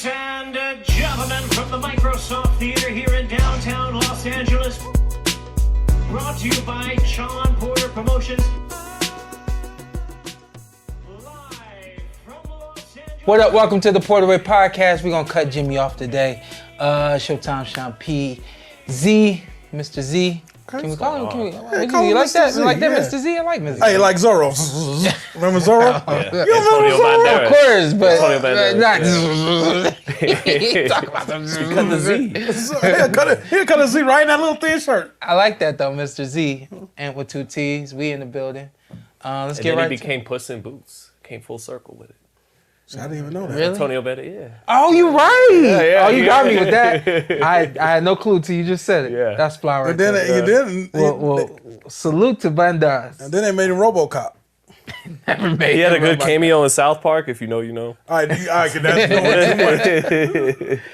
Ladies and gentlemen, from the Microsoft Theater here in downtown Los Angeles, brought to you by Shawn Porter Promotions. Live from Los Angeles. What up? Welcome to the PorterWay Podcast. We're going to cut Jimmy off today. Showtime, Shawn P. Z, Mr. Z. Can we call him? You like that? You like that, Mr. Z? I like Mr. Z. Hey, like Zorro. Remember Zorro? Yeah. You remember Zorro? Of course, but not. Talk about them. Cut the Z. He'll cut a Z right in that little thin shirt. I like that though, Mr. Z. Antt with 2 T's. We in the building. Let's And get then right he became Puss in Boots. Came full circle with it. I didn't even know that. Really? Antonio Betty, yeah. Oh, you right. Yeah, you got me with that. I had no clue till you just said it. Yeah. That's flower. And then you didn't. Well, salute to Bandas. And then they made him RoboCop. Never made He had a him good like cameo in South Park, if you know, you know. All right, that's too much.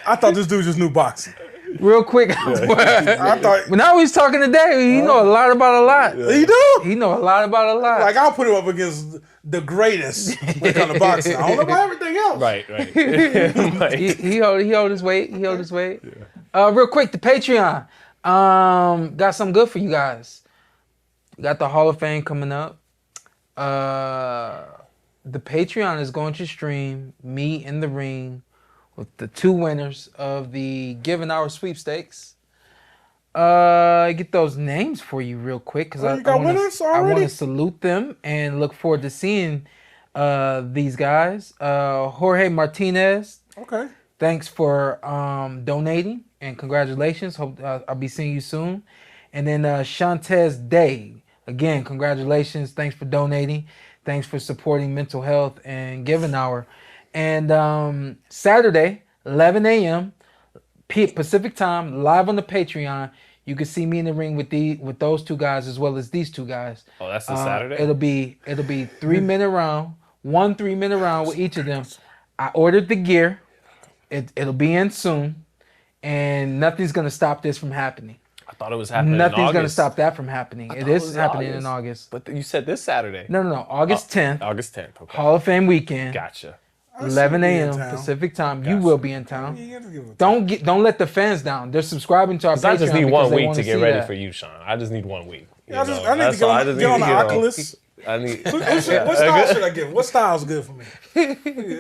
I thought this dude just knew boxing. that. Real quick. I thought But now he's talking today. He know a lot about a lot. he do. He know a lot about a lot. Like I'll put him up against the greatest when it comes to boxing. I don't know about everything else. Right. he hold his weight. He hold his weight. Real quick, the Patreon. Got something good for you guys. Got the Hall of Fame coming up. The Patreon is going to stream me in the ring with the 2 winners of the Given Hour sweepstakes. Get those names for you real quick because you got winners I want already? to salute them and look forward to seeing these guys. Jorge Martinez, Okay. thanks for donating and congratulations. Hope I'll be seeing you soon. And then Shantez Day, again, congratulations. Thanks for donating. Thanks for supporting mental health and Given Hour. And Saturday, 11 a.m. Pacific time, live on the Patreon. You can see me in the ring with those 2 guys as well as these 2 guys. Oh, that's the Saturday? It'll be 3-minute round, 1 3-minute round with each of them. I ordered the gear. It'll be in soon, and nothing's gonna stop this from happening. I thought it was happening Nothing's in August. gonna stop that from happening. It is was happening August. in August. But you said this Saturday. No. August 10th, August 10th, okay. Hall of Fame weekend. Gotcha. 11 be in a.m. town. Pacific time. Gotcha. You will be in town. You have to give it Don't let the fans down. They're subscribing to our Patreon. I just need because 1 they week wanna to get see ready that. for you, Shawn. I just need 1 week. I need to get on the Oculus. I need. What style should I get? What style's good for me?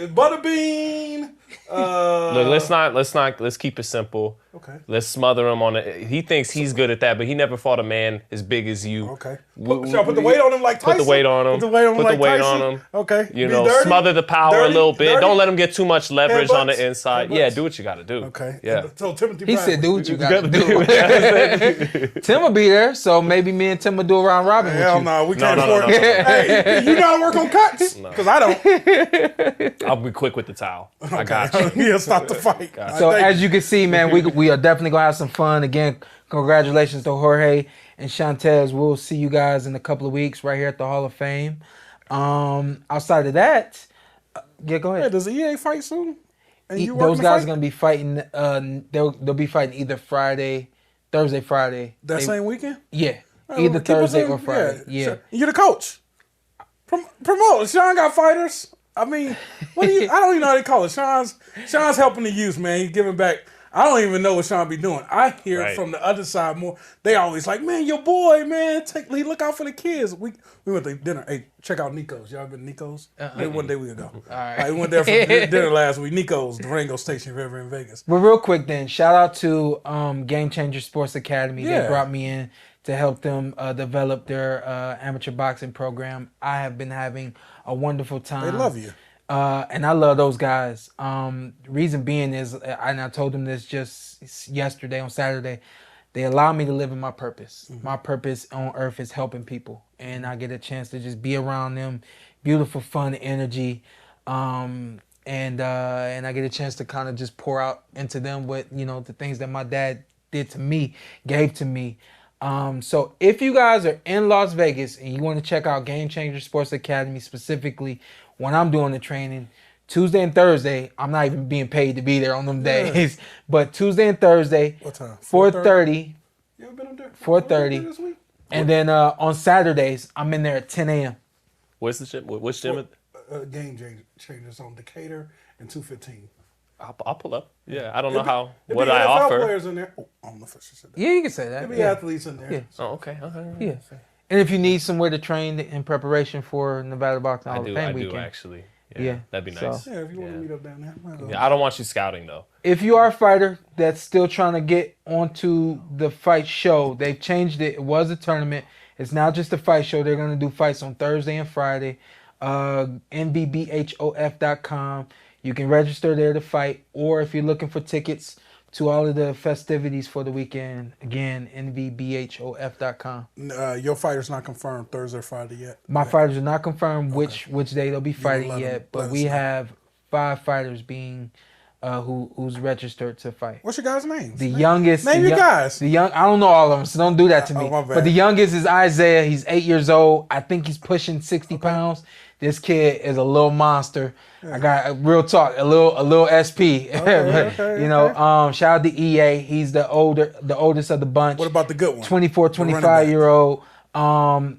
Butterbean. Look, let's keep it simple. Okay. Let's smother him on it. He thinks he's good at that, but he never fought a man as big as you. Okay. Should I put the weight on him like Tyson? Put the weight on him. Put the weight on him Put like the weight Tyson? on him. Okay. You Be know, dirty? smother the power Dirty? a little bit. Dirty? Don't let him get too much leverage on the Headbutts? inside. Headbutts? Yeah, do what you got to do. Okay. Yeah. So Timothy He Bradley. said, "Do what you got to do." Tim will be there, so maybe me and Tim will do a round robin with Hell you. no, we can't no, afford it. Hey, you know how to work on cuts? Because I don't. I'll be quick with the towel. I got you. He'll stop the fight. So as you can see, man, we are definitely gonna have some fun. Again, congratulations to Jorge and Shantez. We'll see you guys in a couple of weeks right here at the Hall of Fame. Outside of that, yeah, go Hey, ahead. does the EA fight soon? And you Those working the guys fight? are gonna be fighting. They'll be fighting either Thursday, Friday. That same weekend? Yeah, Hey, either well, keep us Thursday in- or Friday. Yeah. Sure. You're the coach. Promote. Shawn got fighters. I mean, I don't even know how they call it. Shawn's helping the youth, man. He's giving back. I don't even know what Shawn be doing. I hear it from the other side more. They always like, man, your boy, man, look out for the kids. We went to dinner. Hey, check out Nico's. Y'all been to Nico's? Maybe one day we could go. All right. We went there for dinner last week. Nico's, Durango Station River in Vegas. But real quick then, shout out to Game Changer Sports Academy. Yeah. They brought me in to help them develop their amateur boxing program. I have been having a wonderful time. They love you. And I love those guys. Reason being is, and I told them this just yesterday on Saturday, they allow me to live in my purpose. Mm-hmm. My purpose on earth is helping people. And I get a chance to just be around them, beautiful, fun energy. And I get a chance to kind of just pour out into them what, the things that my dad did to me, gave to me. So if you guys are in Las Vegas and you want to check out Game Changer Sports Academy, specifically when I'm doing the training, Tuesday and Thursday, I'm not even being paid to be there on them days, but Tuesday and Thursday, What time? 4:30, You ever been up there? 4:30, this week? and then on Saturdays, I'm in there at 10 a.m. What's the gym? Which gym? Game Changers on Decatur and 215. I'll pull up. Yeah, I don't know what I I offer. players in there. Oh, I don't know if I should say that. Yeah, you can say that. There'll be Yeah. athletes in there. Yeah. Oh, okay. Yeah. And if you need somewhere to train in preparation for Nevada Boxing Hall of Fame I weekend. do actually. Yeah. That'd be So- nice. Yeah, if you want to meet up down there. Yeah, I don't want you scouting though. If you are a fighter that's still trying to get onto the fight show, they've changed it. It was a tournament. It's now just a fight show. They're going to do fights on Thursday and Friday. NVBHOF.com. You can register there to fight. Or if you're looking for tickets to all of the festivities for the weekend, again, NVBHOF.com. Your fighter's not confirmed Thursday or Friday yet. My fighters are not confirmed which day they'll be fighting let 'em- yet, but let we us know. have 5 fighters being who's registered to fight. What's your guys' names? The youngest. Name the your guys. The young. I don't know all of them, so don't do that to me. Oh, my bad. But the youngest is Isaiah. He's 8 years old. I think he's pushing 60 pounds. This kid is a little monster. I got real talk, a little SP. Okay, you know, shout out to EA. He's the oldest of the bunch. What about the good one? 24, 25-year-old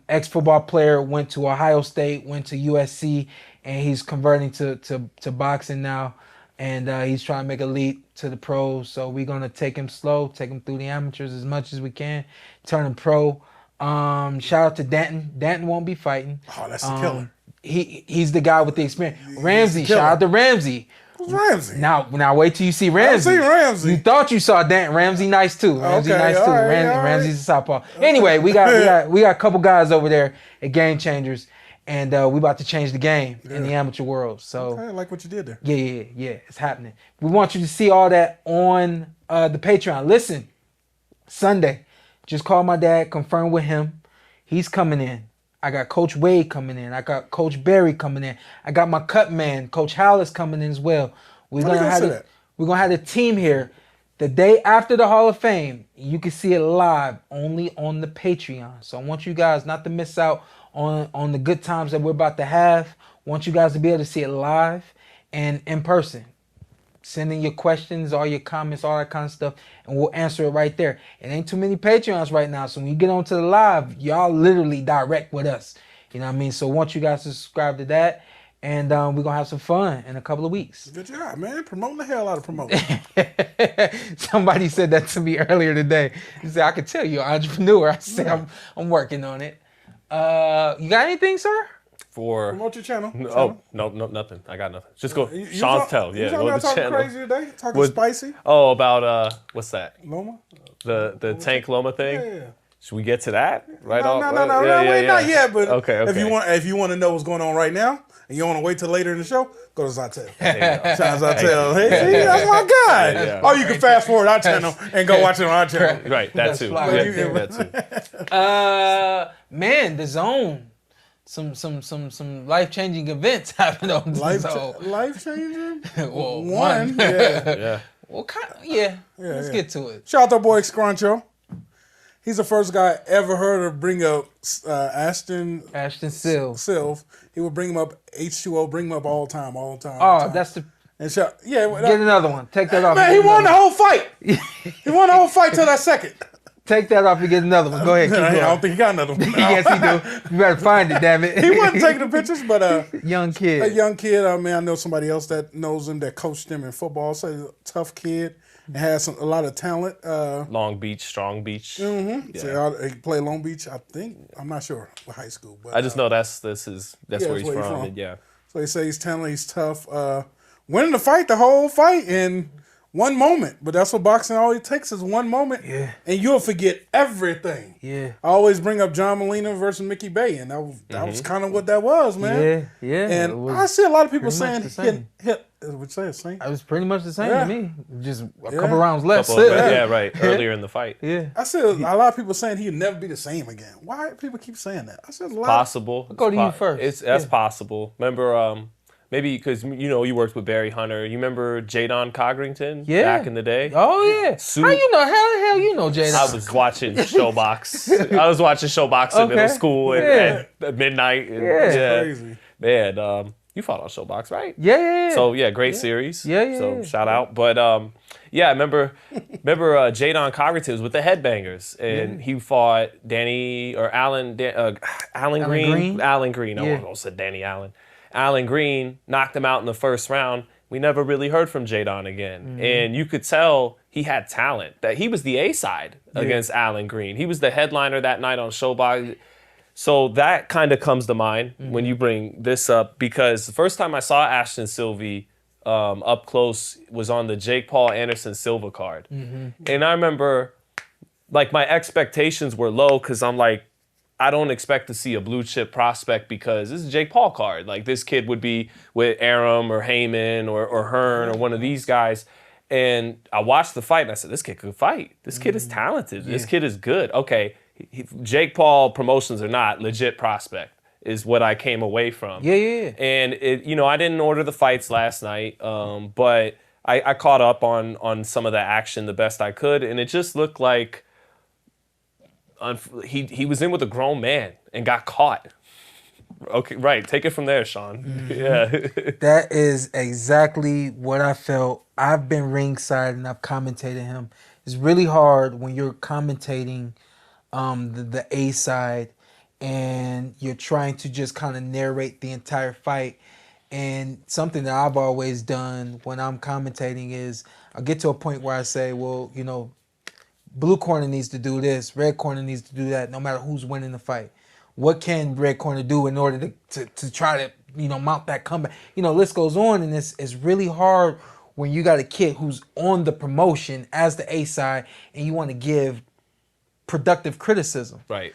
ex-football player, went to Ohio State, went to USC, and he's converting to boxing now. And he's trying to make a leap to the pros. So we're going to take him slow, take him through the amateurs as much as we can, turn him pro. Shout out to Danton. Danton won't be fighting. Oh, that's the killer. He's the guy with the experience. Ramsey, shout out to Ramsey. Who's Ramsey? Now wait till you see Ramsey. I've seen Ramsey. You thought you saw Dan. Ramsey nice too. Ramsey Okay, nice too. all right, all right. Ramsey's a southpaw. Anyway, we got a couple guys over there at Game Changers, and we about to change the game in the amateur world. So Okay, I like what you did there. yeah, it's happening. We want you to see all that on the Patreon. Listen, Sunday, just call my dad, confirm with him. He's coming in. I got Coach Wade coming in. I got Coach Barry coming in. I got my cut man, Coach Hollis, coming in as well. We're gonna have the team here the day after the Hall of Fame. You can see it live only on the Patreon. So I want you guys not to miss out on the good times that we're about to have. I want you guys to be able to see it live and in person. Send in your questions, all your comments, all that kind of stuff, and we'll answer it right there. It ain't too many Patreons right now, so when you get onto the live, y'all literally direct with us. You know what I mean? So I want you guys to subscribe to that, and we're going to have some fun in a couple of weeks. Good job, man. Promoting the hell out of promoting. Somebody said that to me earlier today. He said, I could tell you're an entrepreneur. I said, I'm working on it. You got anything, sir? For Promote your channel. no, nothing. I got nothing. Just go. You Sean's talk- tell. You Yeah, talking go to about the talking channel. crazy today? Talking What- spicy? Oh, about what's that? Loma? The Tank Loma thing. Yeah. Should we get to that right No, off? no, not yet. But Okay. if you want to know what's going on right now, and you don't want to wait till later in the show, go to Zytel. There you go. Shout out to Zytel. Hey, see, that's my guy. Yeah. Or you can fast forward our channel and go watch it on our channel. Right, that too. fly. Yeah, that too. Man, the zone. Some life-changing events happened on the zone. Life changing. Well, One. Yeah. Yeah. Well, let's get to it. Shout out to our boy Scruncho. He's the first guy I ever heard of bring up Ashton Sylve. He would bring him up H2O, bring him up all the time. Oh, that's the. And Get another one. Take that off. Man, he won the whole fight. He won the whole fight till that second. Take that off and get another one. Go ahead. Keep I going. don't think he got another one. Yes, he do. You better find it, damn it. He wasn't taking the pictures, but young kid. a young kid. I mean, I know somebody else that knows him that coached him in football. So he's a tough kid and has a lot of talent. Long Beach, Strong Beach. Mm-hmm. Yeah. So he played Long Beach, I think. I'm not sure what high school, but I just know that's where he's from. And yeah. So they say he's talented, he's tough. Winning the whole fight in one moment. But that's what boxing always takes is one moment. Yeah. And you'll forget everything. Yeah. I always bring up John Molina versus Mickey Bay, and that was kind of what that was, man. Yeah. And I see a lot of people pretty much saying the same. would say the same. It was pretty much the same Yeah. to me. Just a couple rounds left. Yeah, right. Earlier in the fight. Yeah. I see a lot of people saying he'd never be the same again. Why do people keep saying that? I said a lot. Possible. Go to you first. That's possible. Remember, maybe because you worked with Barry Hunter. You remember Jadon Cogrington back in the day? Oh yeah. How you know? How the hell you know Jadon? I was watching Showbox. I was watching Showbox in middle school at midnight. And, Crazy. Man, you fought on Showbox, right? Yeah. So great series. Yeah. So shout out. But I remember Jadon Cogrington was with the Headbangers, and he fought Alan Green. Alan Green. I almost said Danny Allen. Alan Green knocked him out in the first round. we never really heard from Jadon again. And you could tell he had talent, that he was the A-side against Allen Green. He was the headliner that night on Showbox. So that kind of comes to mind when you bring this up, because the first time I saw Ashton Sylve up close was on the Jake Paul Anderson Silva card. And I remember, like, my expectations were low because I'm like, I don't expect to see a blue chip prospect because this is a Jake Paul card. Like, this kid would be with Aram or Heyman or Hearn or one of these guys. And I watched the fight and I said, this kid could fight. This kid is talented. This kid is good. Okay, Jake Paul, promotions or not, legit prospect is what I came away from. Yeah. And I didn't order the fights last night, but I caught up on some of the action the best I could, and it just looked like he was in with a grown man and got caught. Okay, right. Take it from there, Shawn. Yeah. That is exactly what I felt. I've been ringside and I've commentated him. It's really hard when you're commentating the A side and you're trying to just kind of narrate the entire fight. And something that I've always done when I'm commentating is I get to a point where I say, well, blue corner needs to do this, red corner needs to do that, no matter who's winning the fight. What can red corner do in order to try to, mount that comeback? List goes on, and it's really hard when you got a kid who's on the promotion as the A side and you want to give productive criticism. Right.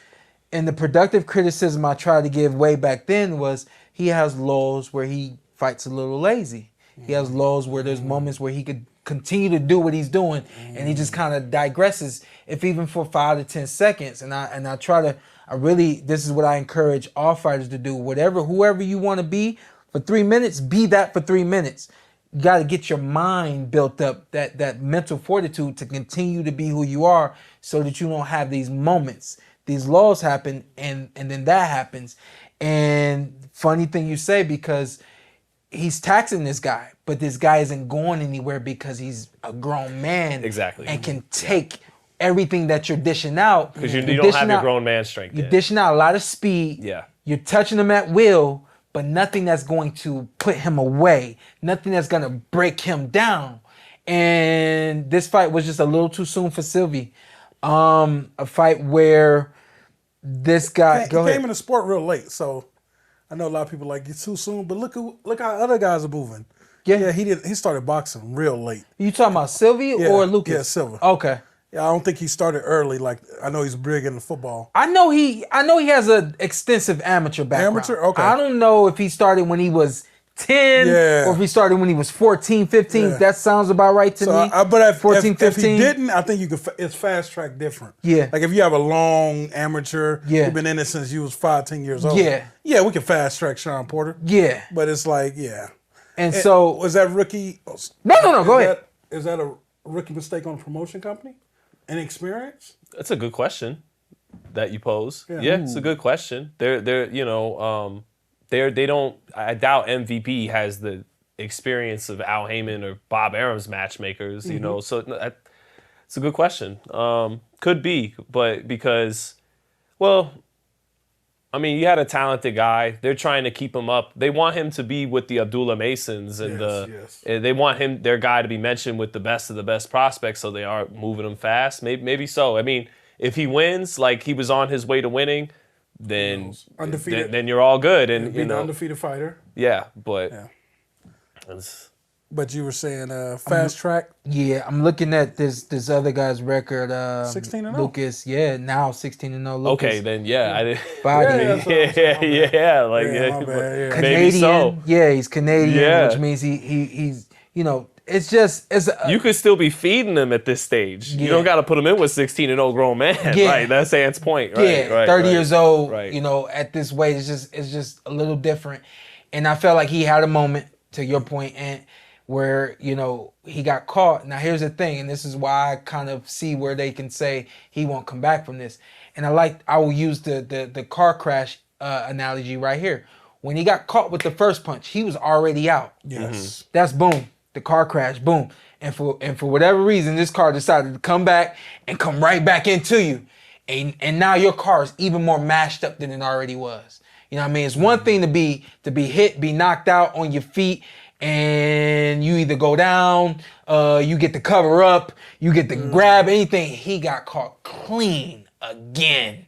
And the productive criticism I tried to give way back then was he has lulls where he fights a little lazy. He has lulls where there's moments where he could continue to do what he's doing and he just kind of digresses, if even for 5 to 10 seconds. And I try to, this is what I encourage all fighters to do. Whoever you want to be for 3 minutes, be that for 3 minutes. You got to get your mind built up, that mental fortitude to continue to be who you are so that you don't have these moments. These lulls happen and then that happens. And funny thing you say, because he's taxing this guy, but this guy isn't going anywhere because he's a grown man. Exactly. And can take everything that you're dishing out. Because you don't have your grown man strength. You're dishing out a lot of speed. Yeah. You're touching him at will, but nothing that's going to put him away. Nothing that's going to break him down. And this fight was just a little too soon for Sylve. A fight where this guy... He came in the sport real late, so I know a lot of people like, it's too soon, but look how other guys are moving. Yeah, he started boxing real late. You talking about Sylve or Lucas? Yeah, Sylve. Okay. Yeah, I don't think he started early. Like, I know he's big in the football. I know he has an extensive amateur background. Amateur? Okay. I don't know if he started when he was 10 or if he started when he was 14, 15. Yeah. That sounds about right to me. But 14, if 15. he didn't, I think it's fast track different. Yeah. Like if you have a long amateur, you've been in it since you was 5, 10 years old. Yeah. Yeah, we can fast track Shawn Porter. Yeah. But it's like, yeah. And so... Was that rookie? No, go ahead. Is that a rookie mistake on a promotion company? Inexperience? That's a good question that you pose. Yeah, it's a good question. They don't. I doubt MVP has the experience of Al Heyman or Bob Arum's matchmakers. So it's a good question. Could be, but because, well, I mean, you had a talented guy. They're trying to keep him up. They want him to be with the Abdullah Masons and they want their guy to be mentioned with the best of the best prospects. So they are moving him fast. Maybe so. I mean, if he wins, like he was on his way to winning, then undefeated. Then you're all good. And be the undefeated fighter. Yeah, but. Yeah. But you were saying fast track? Yeah, I'm looking at this other guy's record. 16-0? Lucas, now 16-0 Lucas. Okay, then I did. Bahdi. Maybe Canadian. so. Yeah, he's Canadian, which means he's it's just you could still be feeding him at this stage. You don't got to put him in with 16-0 grown man. Yeah. Right, that's Ant's point. Right, yeah, 30 years old. Right. At this weight, it's just a little different. And I felt like he had a moment, to your point, Antt, where, he got caught. Now, here's the thing, and this is why I kind of see where they can say he won't come back from this. And I will use the car crash analogy right here. When he got caught with the first punch, he was already out. Yes. That's boom. The car crash, boom. And for whatever reason, this car decided to come back and come right back into you. And now your car is even more mashed up than it already was. You know what I mean? It's one thing to be hit, be knocked out on your feet, and you either go down, you get the cover up, you get the grab, anything. He got caught clean again.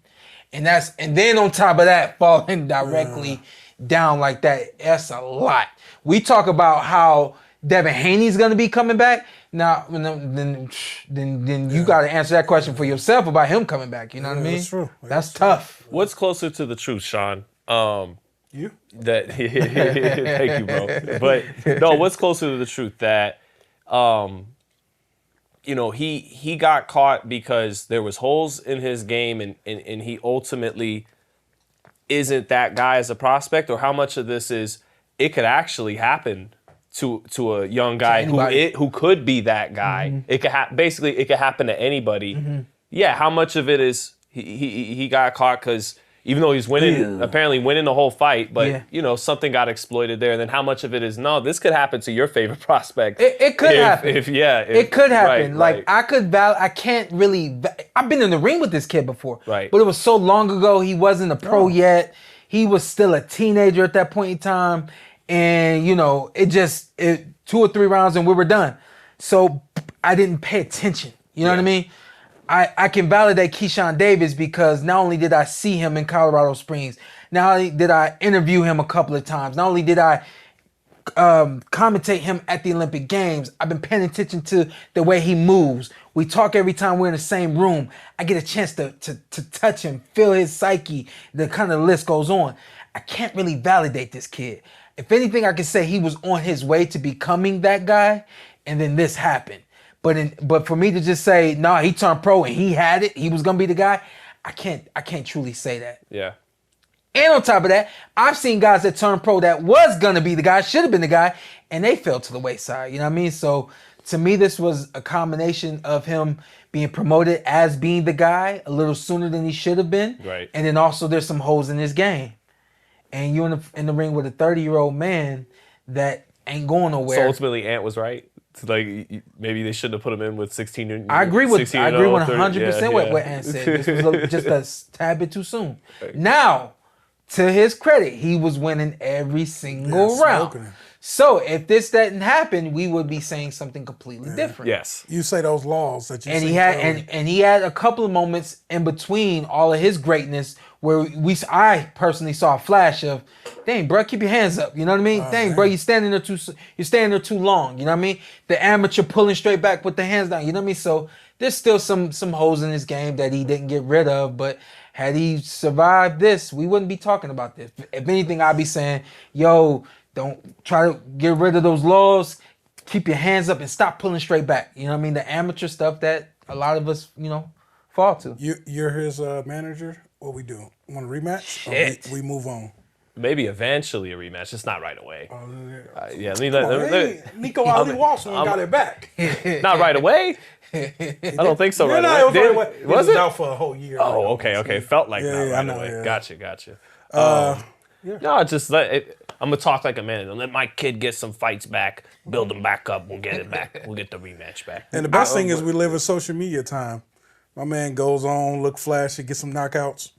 And then on top of that, falling directly down like that, that's a lot. We talk about how Devin Haney's gonna be coming back. Now, then you got to answer that question for yourself about him coming back. You know what I mean? That's true. That's tough. What's closer to the truth, Shawn? You? That thank you, bro. But no, what's closer to the truth? That he got caught because there was holes in his game, and he ultimately isn't that guy as a prospect, or how much of this is it could actually happen to a young guy who could be that guy. Mm-hmm. It could basically it could happen to anybody. Mm-hmm. Yeah, how much of it is he got caught because even though he's winning, apparently winning the whole fight, but something got exploited there. And then how much of it is no? This could happen to your favorite prospect. It could happen. It could happen. Right. I can't really. I've been in the ring with this kid before. Right. But it was so long ago. He wasn't a pro yet. He was still a teenager at that point in time. And, it 2 or 3 rounds and we were done. So I didn't pay attention. You know what I mean? I can validate Keyshawn Davis because not only did I see him in Colorado Springs, not only did I interview him a couple of times, not only did I commentate him at the Olympic Games, I've been paying attention to the way he moves. We talk every time we're in the same room. I get a chance to touch him, feel his psyche. The kind of list goes on. I can't really validate this kid. If anything, I can say he was on his way to becoming that guy, and then this happened. But for me to just say, nah, he turned pro and he had it, he was gonna be the guy, I can't truly say that. Yeah. And on top of that, I've seen guys that turned pro that was gonna be the guy, should have been the guy, and they fell to the wayside. You know what I mean? So to me, this was a combination of him being promoted as being the guy a little sooner than he should have been. Right. And then also there's some holes in his game. And you're in the ring with a 30-year-old man that ain't going nowhere. So ultimately, Antt was right. Maybe they shouldn't have put him in with 16. I agree with 100% what what Antt said. This was just a tad bit too soon. Now, to his credit, he was winning every single round. So if this didn't happen, we would be saying something completely different. Yes. You say those laws that you and he had and he had a couple of moments in between all of his greatness where I personally saw a flash of, dang, bro, keep your hands up. You know what I mean? Dang, bro, you're standing there too long. You know what I mean? The amateur pulling straight back with the hands down. You know what I mean? So there's still some holes in his game that he didn't get rid of, but had he survived this, we wouldn't be talking about this. If anything, I'd be saying, yo, don't try to get rid of those laws. Keep your hands up and stop pulling straight back. You know what I mean? The amateur stuff that a lot of us, fall to. You're his manager. What we do? Want a rematch? Shit. Or we move on. Maybe eventually a rematch, just not right away. Nico Ali Walsh got it back. Not right away. I don't think so. It was out for a whole year. Oh, okay. Felt like not right away. Yeah. Gotcha. No, just I'm gonna talk like a man and let my kid get some fights back, build them back up. We'll get it back. We'll get the rematch back. And the best thing is we live in social media time. My man goes on, look flashy, get some knockouts.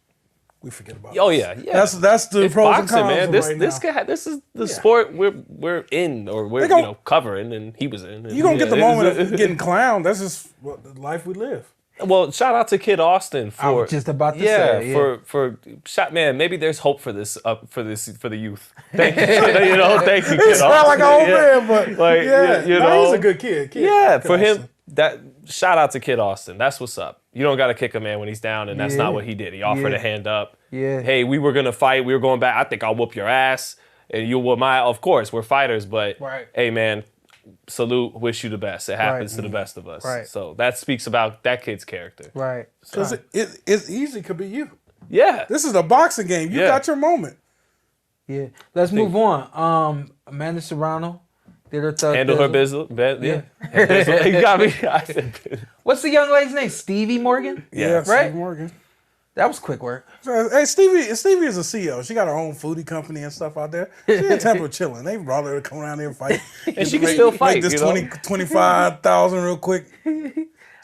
We forget about it. Oh yeah. That's the it's pros boxing, and cons man. This is the sport we're in or we're covering, and he was in. You gonna get the moment of getting clowned. That's just the life we live. Well, shout out to Kid Austin for I was just about to say, for shot man. Maybe there's hope for this for the youth. Thank you, thank you. Kid It's not like an old man, but he's a good kid. For him, that shout out to Kid Austin. That's what's up. You don't got to kick a man when he's down, and that's not what he did. He offered a hand up. Yeah. Hey, we were gonna fight. We were going back. I think I'll whoop your ass, and you'll whoop my. Of course, we're fighters, but hey, man. Salute, wish you the best. It happens to the best of us. Right. So that speaks about that kid's character. Right. Because it's easy, could be you. Yeah. This is a boxing game. You got your moment. Yeah. Let's move on. Amanda Serrano did her thug. Handle her business. Yeah. You got me. What's the young lady's name? Stevie Morgan? Yeah, right? Stevie Morgan. That was quick work. Hey, Stevie is a CEO. She got her own foodie company and stuff out there. She in Tampa chilling. They brought her to come around here and fight. And she can still fight. Make this 25,000 real quick.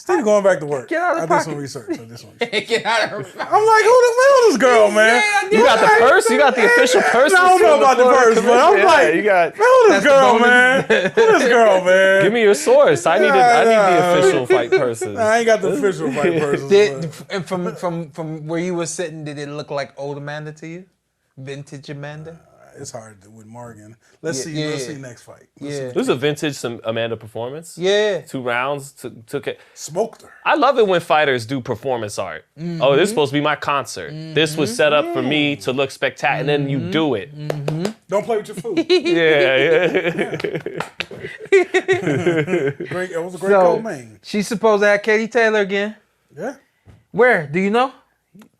Stevie going back to work. Get out of the I did some pocket. research. Get out of her. I'm like, who the hell is this girl, man? You got the purse? You got the official purse? I don't know about the purse, but I'm like, you got. who this girl, man? Who this girl, man? Give me your source. I need the official fight purses. I ain't got the official fight purses. And from where you were sitting, did it look like old Amanda to you? Vintage Amanda? It's hard with Morgan. Let's see. Let's see next fight. It was a vintage Amanda performance. Yeah. 2 rounds. Took it. Smoked her. I love it when fighters do performance art. Mm-hmm. Oh, this is supposed to be my concert. This was set up for me to look spectacular, and then you do it. Don't play with your food. Yeah. Great. It was a great co-main. She's supposed to have Katie Taylor again. Yeah. Where? Do you know?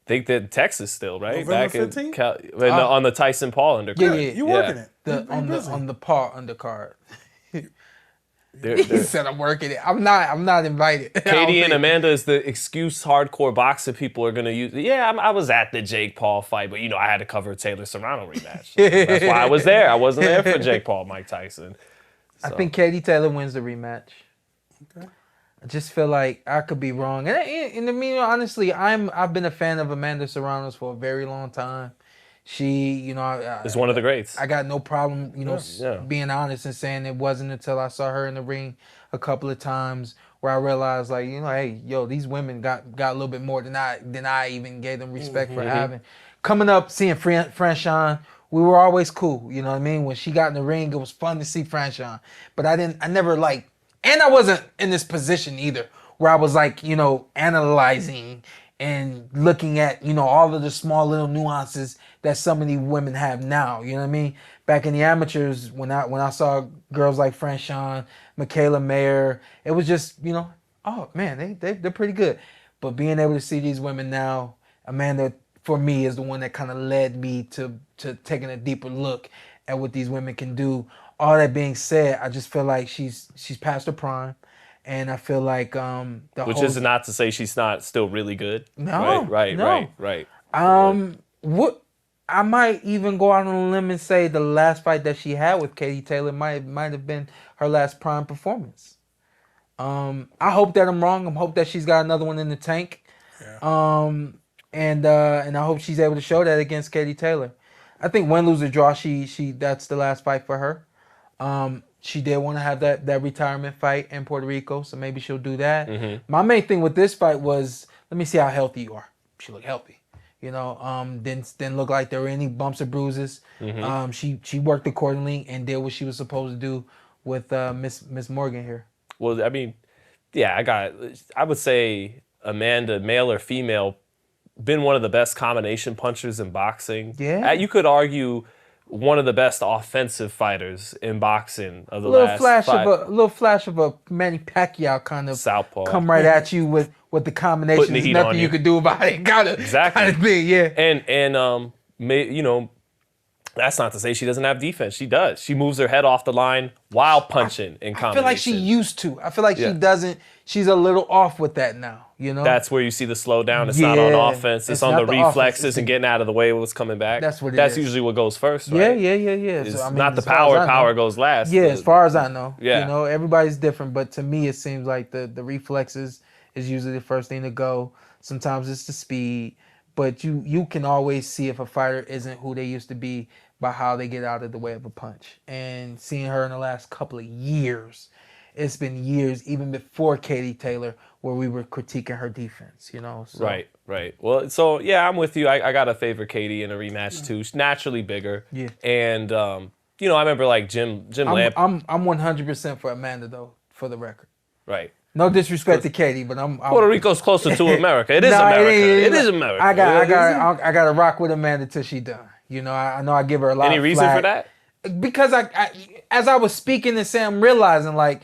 Think that Texas still, right? November Back in 15th? on the Tyson Paul undercard. Yeah. You working it. On the Paul undercard. They're- He said I'm working it. I'm not invited. Katie and Amanda is the excuse hardcore boxing people are going to use. Yeah, I was at the Jake Paul fight, but I had to cover Taylor Serrano rematch. That's why I was there. I wasn't there for Jake Paul, Mike Tyson. I think Katie Taylor wins the rematch. Okay. I just feel like I could be wrong. And I mean, honestly, I've been a fan of Amanda Serrano's for a very long time. She, Is one of the greats. I got no problem, being honest and saying it wasn't until I saw her in the ring a couple of times where I realized, like, hey, these women got a little bit more than I even gave them respect for having. Coming up, seeing Franchon, we were always cool. You know what I mean? When she got in the ring, it was fun to see Franchon. But I never and I wasn't in this position either where I was analyzing and looking at, all of the small little nuances that some of these women have now. You know what I mean? Back in the amateurs, when I saw girls like Franchon, Michaela Mayer, it was just, oh man, they're pretty good. But being able to see these women now, Amanda, for me, is the one that kind of led me to taking a deeper look at what these women can do. All that being said, I just feel like she's past her prime, and I feel like which is not to say she's not still really good. No, right. What I might even go out on a limb and say the last fight that she had with Katie Taylor might have been her last prime performance. I hope that I'm wrong. I hope that she's got another one in the tank. Yeah. And I hope she's able to show that against Katie Taylor. I think win, lose, or draw, she that's the last fight for her. She did want to have that retirement fight in Puerto Rico, so maybe she'll do that. Mm-hmm. My main thing with this fight was, let me see how healthy you are. She looked healthy. Didn't look like there were any bumps or bruises. Mm-hmm. She worked accordingly and did what she was supposed to do with Miss Morgan here. Well, I mean, yeah, I would say Amanda, male or female, been one of the best combination punchers in boxing. Yeah. You could argue one of the best offensive fighters in boxing of the last five. A little flash of a Manny Pacquiao kind of southpaw come right at you with the combination. There's nothing you could do about it. Exactly. Kind of thing, yeah. And that's not to say she doesn't have defense. She does. She moves her head off the line while punching in combination. I feel like she used to. I feel like she doesn't. She's a little off with that now, That's where you see the slowdown. It's not on offense. It's on the reflexes and getting out of the way of what's coming back. That's what it is. That's usually what goes first, right? Yeah. It's not the power. Power goes last. Yeah, as far as I know. Yeah. Everybody's different, but to me it seems like the reflexes is usually the first thing to go. Sometimes it's the speed, but you can always see if a fighter isn't who they used to be by how they get out of the way of a punch. And seeing her in the last couple of years, it's been years, even before Katie Taylor, where we were critiquing her defense, So. Right. Well, so, yeah, I'm with you. I got to favor Katie in a rematch, too. She's naturally bigger. Yeah. And, I remember, like, Jim Lamp. I'm 100% for Amanda, though, for the record. Right. No disrespect to Katie, but I'm Puerto Rico's closer to America. It is America. It is America. I got to rock with Amanda till she done. I know I give her a lot Any of reason flack. for that? Because as I was speaking and saying, I'm realizing, like,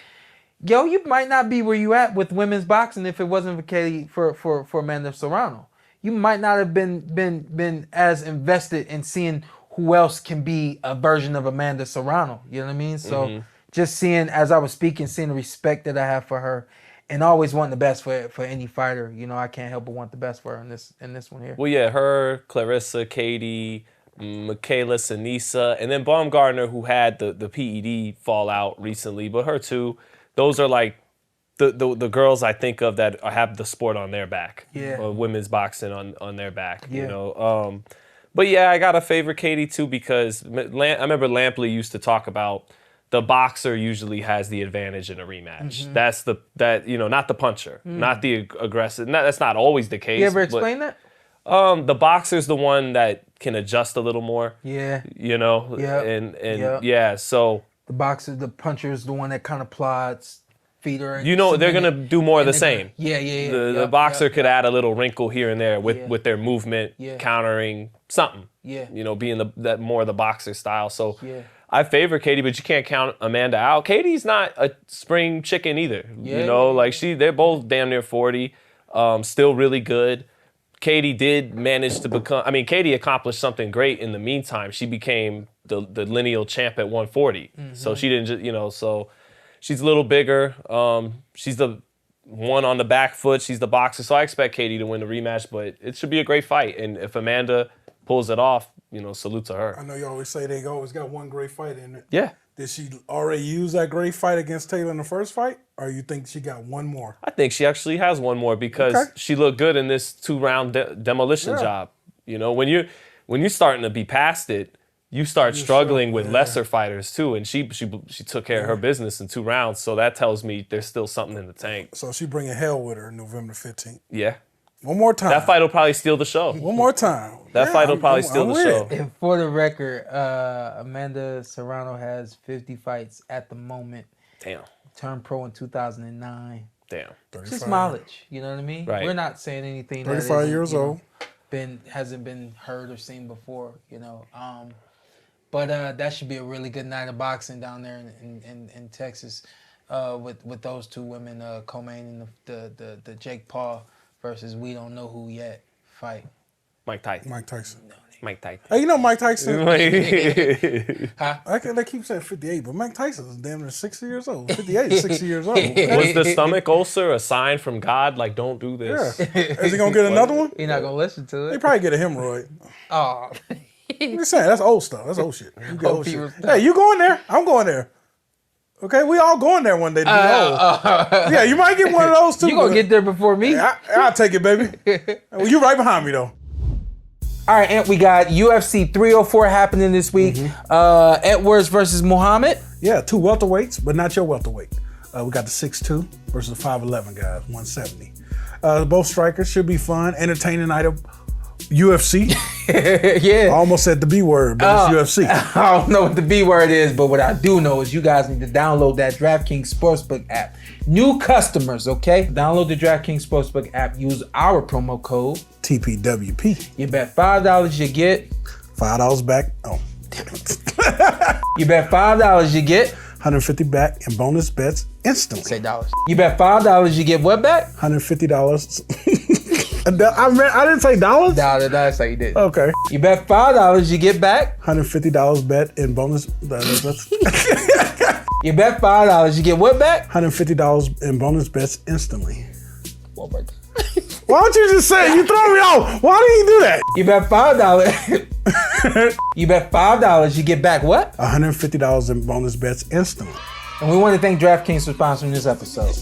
you might not be where you at with women's boxing if it wasn't for Katie, for Amanda Serrano. You might not have been as invested in seeing who else can be a version of Amanda Serrano. You know what I mean? So just seeing, as I was speaking, seeing the respect that I have for her, and always wanting the best for any fighter. I can't help but want the best for her in this one here. Well, yeah, her, Clarissa, Katie, Michaela, Sinisa, and then Baumgartner, who had the PED fallout recently, but her too. Those are like the girls I think of that have the sport on their back. Yeah. Or women's boxing on their back. Yeah. You know. But yeah, I gotta favor Katie too because I remember Lampley used to talk about the boxer usually has the advantage in a rematch. Mm-hmm. That's not the puncher, not the aggressive. That's not always the case. You ever explain that? The boxer's the one that can adjust a little more. Yeah. You know. Yep. And yeah, so The puncher is the one that kind of plods, feeder. they're gonna do more of the same. Yeah. The boxer could add a little wrinkle here and there with their movement, countering something. Yeah. Being that more of the boxer style. So Yeah. I favor Katie, but you can't count Amanda out. Katie's not a spring chicken either. Yeah. They're both damn near 40, still really good. Katie did manage to become. I mean, Katie accomplished something great in the meantime. She became the lineal champ at 140. So she didn't just So she's a little bigger. She's the one on the back foot. She's the boxer. So I expect Katie to win the rematch, but it should be a great fight. And if Amanda pulls it off, salute to her. I know you always say they always got one great fight in it. Yeah. Did she already use that great fight against Taylor in the first fight, or you think she got one more? I think she actually has one more because she looked good in this 2-round demolition job. When you're starting to be past it, you start struggling with lesser fighters too. And she took care of her business in 2 rounds. So that tells me there's still something in the tank. So she bringing hell with her November 15th. Yeah. One more time. That fight will probably steal the show. One more time. That fight will probably steal the show. And for the record, Amanda Serrano has 50 fights at the moment. Damn. Turned pro in 2009. Damn. Just mileage, you know what I mean? Right. We're not saying anything 35 years old. Hasn't been heard or seen before, But that should be a really good night of boxing down there in Texas with those two women, co-main and the Jake Paul versus we don't know who yet fight. Mike Tyson. Mike Tyson. Mike Tyson. Hey, Mike Tyson. Huh? They keep saying 58, but Mike Tyson is damn near 60 years old. 58 is 60 years old. Was the stomach ulcer a sign from God? Like, don't do Yeah. this. Is he going to get another one? You're not going to listen to it. He probably get a hemorrhoid. Oh. I'm just saying, that's old stuff. That's old shit. You get Old old shit. people stuff. Hey, you going there? I'm going there. Okay, we all going there one day to be old. Yeah, you might get one of those too. You're going to get there before me. I'll take it, baby. Well, you right behind me, though. All right, Antt, we got UFC 304 happening this week. Edwards versus Muhammad. Yeah, 2 welterweights, but not your welterweight. We got the 6'2" versus the 5'11" guys, 170. Both strikers, should be fun, entertaining night of UFC. Yeah. I almost said the B word, but it's UFC. I don't know what the B word is, but what I do know is you guys need to download that DraftKings Sportsbook app. New customers, okay? Download the DraftKings Sportsbook app. Use our promo code TPWP. You bet $5 you get $5 back. Oh, damn it. You bet $5 you get $150 back in bonus bets instantly. say dollars. You bet $5 you get what back? $150. I didn't say dollars? That's how you did. Okay. You bet $5 you get back. $150 bet in bonus. You bet $5 you get what back? $150 in bonus bets instantly. What back? Why don't you just say it? You throw me off. Why do you do that? You bet $5. You bet $5 you get back what? $150 in bonus bets instantly. And we want to thank DraftKings for sponsoring this episode.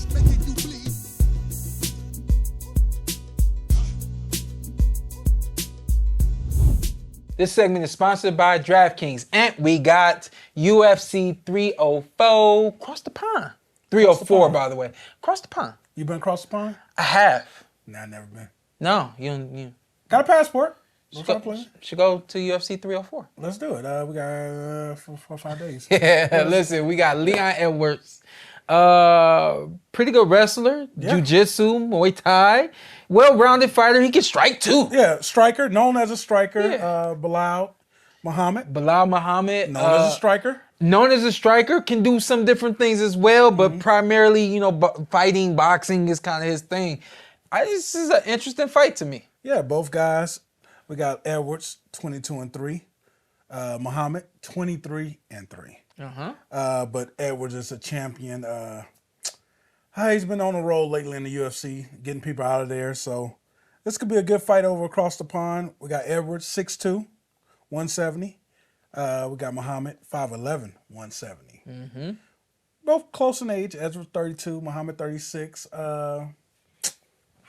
This segment is sponsored by DraftKings. And we got UFC 304 across the pond. 304, by the way. Across the pond. You been across the pond? I have. Nah, never been. No, you Got a passport. should go to UFC 304. Let's do it. We got 4 or 5 days. Yeah, listen, we got Leon Edwards. Pretty good wrestler, jiu-jitsu, Muay Thai, well-rounded fighter. He can strike too. Yeah, striker, known as a striker. Bahdi Muhammad. Bahdi Muhammad. Known as a striker. Known as a striker, can do some different things as well, but primarily, fighting, boxing is kind of his thing. This is an interesting fight to me. Yeah, both guys. We got Edwards, 22-3. Muhammad, 23-3. But Edwards is a champion. He's been on the road lately in the UFC, getting people out of there. So this could be a good fight over across the pond. We got Edwards, 6'2", 170. We got Muhammad, 5'11", 170. both close in age. Ezra 32, Muhammad 36. How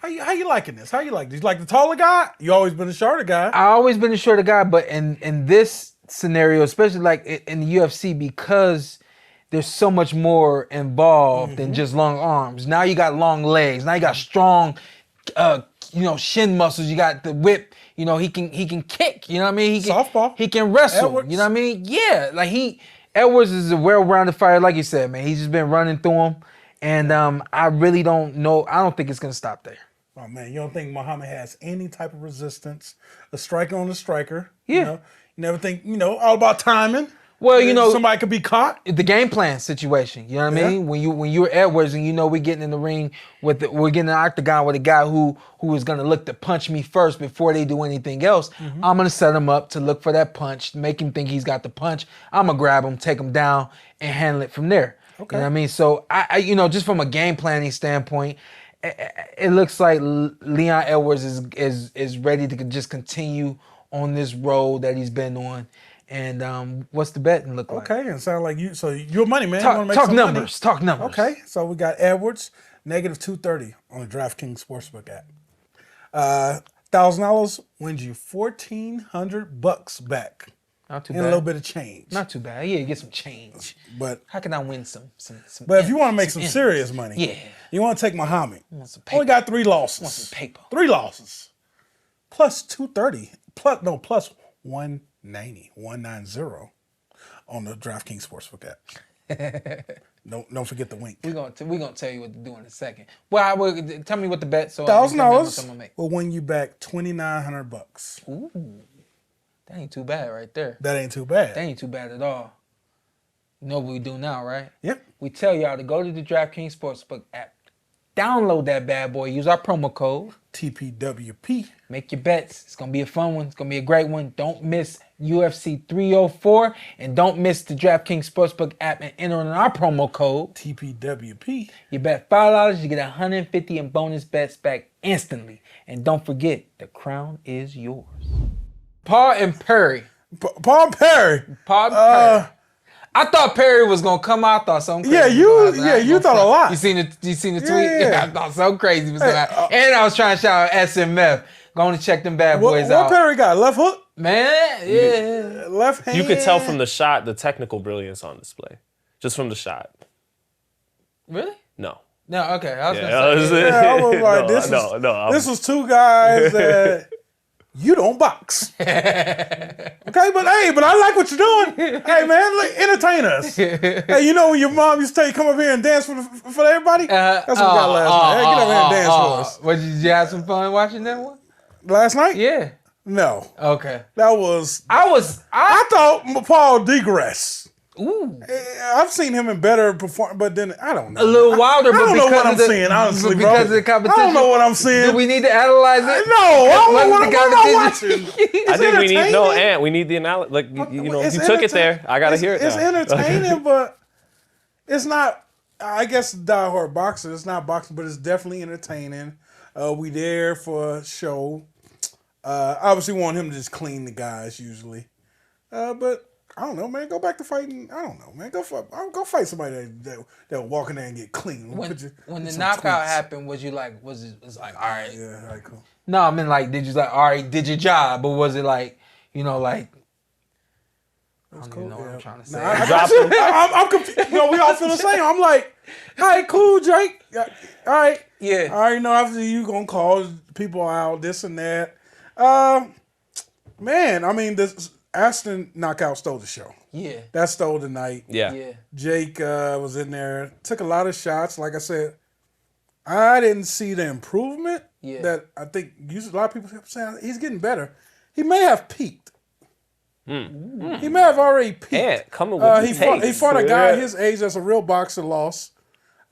you liking this? How you like this? You like the taller guy? You always been a shorter guy. I always been a shorter guy, but in this scenario, especially like in the UFC, because there's so much more involved than just long arms. Now you got long legs. Now you got strong, shin muscles. You got the whip. You know, he can kick. You know what I mean? He can, Softball. He can wrestle. Edwards. You know what I mean? Yeah, like Edwards is a well-rounded fighter, like you said, man. He's just been running through him, and I really don't know. I don't think it's gonna stop there. Oh man, you don't think Muhammad has any type of resistance? A striker on the striker. Yeah. You never think, all about timing. Well, somebody could be caught. The game plan situation. You know what I mean? When you're Edwards and we're getting in the ring we're getting in the octagon with a guy who is gonna look to punch me first before they do anything else. I'm gonna set him up to look for that punch, make him think he's got the punch. I'm gonna grab him, take him down, and handle it from there. Okay. You know what I mean? So I just from a game planning standpoint, it looks like Leon Edwards is ready to just continue on this road that he's been on. And what's the betting look like? Okay, and sound like you. So you're a money man. Talk, you wanna make talk some numbers. money. Talk numbers. Okay, so we got Edwards -230 on the DraftKings Sportsbook app. $1,000 wins you $1,400 back. Not too and bad. a little bit of change. Not too bad. Yeah, you get some change. But how can I win some? But if you want to make some serious money, yeah, you want to take Muhammad. Want some paper. Only got 3 losses. Want some paper. 3 losses. Plus 230. Plus 190 on the DraftKings Sportsbook app. Don't forget the wink. We're gonna tell you what to do in a second. Well, tell me what the bet. So $1,000 will win you back $2,900. Ooh, that ain't too bad right there. That ain't too bad. That ain't too bad at all. You know what we do now, right? Yep. We tell y'all to go to the DraftKings Sportsbook app, download that bad boy, use our promo code TPWP. Make your bets. It's going to be a fun one. It's going to be a great one. Don't miss UFC 304 and don't miss the DraftKings Sportsbook app and enter in our promo code TPWP. You bet $5, you get $150 in bonus bets back instantly. And don't forget, the crown is yours. Paul and Perry. Paul Perry. I thought Perry was gonna come out. I thought something crazy. You thought a lot. You seen the tweet? Yeah. I thought something crazy was going on. And I was trying to shout out SMF. Going to check them bad boys out. What Perry got? Left hook? Man, yeah. Left hand. You could tell from the shot the technical brilliance on display. Just from the shot. Really? No. No, okay. I was gonna say. This was 2 guys that you don't box. Okay, but I like what you're doing. Hey man, entertain us. Hey, when your mom used to tell you come up here and dance for everybody? That's what we got last night. Hey, get up here and dance for us. Did you have some fun watching that one? Last night? Yeah. No. Okay. That was. I thought Paul digressed. Ooh. I've seen him in better perform, but then I don't know. A little wilder, but I don't know what I'm seeing, honestly, bro. Because of the competition. I don't know what I'm seeing. Do we need to analyze it? No, I don't know what I'm watching. I think we need Antt. We need the analysis. Like you took it there. I gotta hear it. It's now. entertaining, but it's not. I guess diehard boxer. It's not boxing, but it's definitely entertaining. We there for a show. Obviously, want him to just clean the guys usually, but. I don't know, man. Go back to fighting. I don't know, man. Go fight somebody that will walk in there and get clean. When the knockout happened, was it like, all right? Yeah, all right, cool. No, I mean, like, did you all right, did your job, but was it like, like? I don't even know what I'm trying to say. I'm confused. We all feel the same. I'm like, all right, cool, Drake. All right. Yeah. I already know after you gonna call people out, this and that. Man, I mean, this Ashton knockout stole the show. Yeah. That stole the night. Yeah. Jake was in there, took a lot of shots. Like I said, I didn't see the improvement that I think a lot of people kept saying he's getting better. He may have peaked. He may have already peaked. Antt, coming with he fought a guy his age that's a real boxer, lost.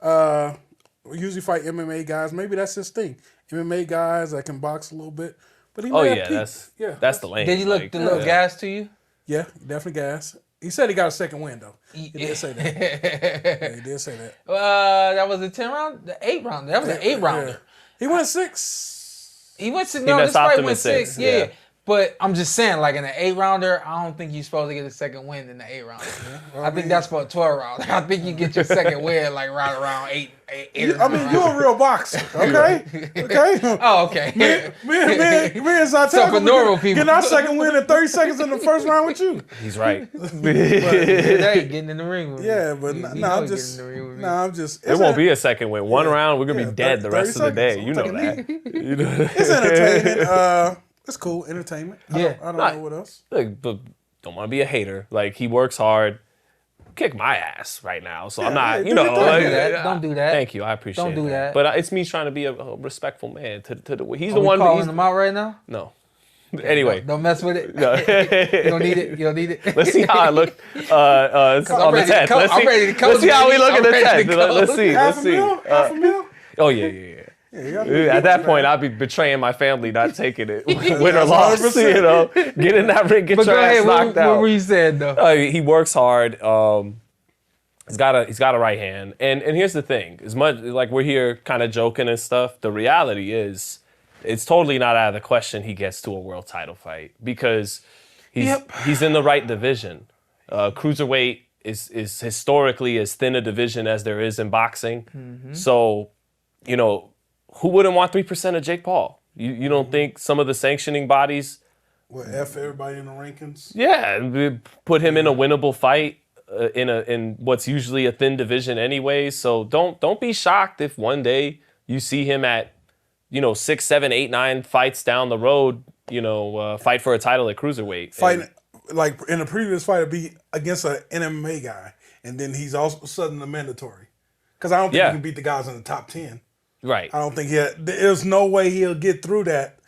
We usually fight MMA guys. Maybe that's his thing. MMA guys that can box a little bit. But he may have peaked. That's the lane. Did he look the little gas to you? Yeah, definitely gas. He said he got a second win though. He did say that. He did say that. That was a 10 round, the 8 round. That was an 8 rounder. He went 6. He went 6. This fight fight went 6. Yeah. But I'm just saying, like in an 8-rounder, I don't think you're supposed to get a second win in the 8-rounder. I think that's for a 12-rounder. I think you get your second win like right around 8. I mean, you're a real boxer, okay? Okay. Oh, okay. Me and Santiago So for normal people, getting our second win in 30 seconds in the first round with you. He's right. They getting in the ring with me. Yeah, but I'm just. It won't be a second win. One round, we're gonna be dead the rest of the day. You know that. It's entertaining. It's cool entertainment. Yeah. I don't know what else. Look, but don't want to be a hater. Like, he works hard. Kick my ass right now, so I'm not. Hey, You know, Don't do that. Don't do that. Thank you, I appreciate it. Don't do that. But it's me trying to be a respectful man. To the he's Are the we one. calling him out right now? No. Anyway, Don't mess with it. No. You don't need it. You don't need it. Let's see how I look on the ready to 10th. co- Let's I'm see. ready to co- Let's see how we look I'm at the ready to 10th. go. Let's see. Let's see. Half a mil? Oh yeah. At that point, I'll be betraying my family, not taking it. Win or loss, 100%. you know. Get in that ring, get But your go ass ahead. knocked out. What were you saying though? He works hard. He's got a right hand. And here's the thing: as much like we're here kind of joking and stuff, the reality is, it's totally not out of the question he gets to a world title fight because he's in the right division. Cruiserweight is historically as thin a division as there is in boxing. Mm-hmm. So, you know, who wouldn't want 3% of Jake Paul? You don't think some of the sanctioning bodies? Well, F everybody in the rankings. Yeah, put him in a winnable fight in what's usually a thin division anyways. So don't be shocked if one day you see him at, 6, 7, 8, 9 fights down the road, fight for a title at cruiserweight. Fighting, like in the previous fight, it'd be against an MMA guy, and then he's all of a sudden a mandatory. Because I don't think he can beat the guys in the top 10. Right. I don't think there's no way he'll get through that.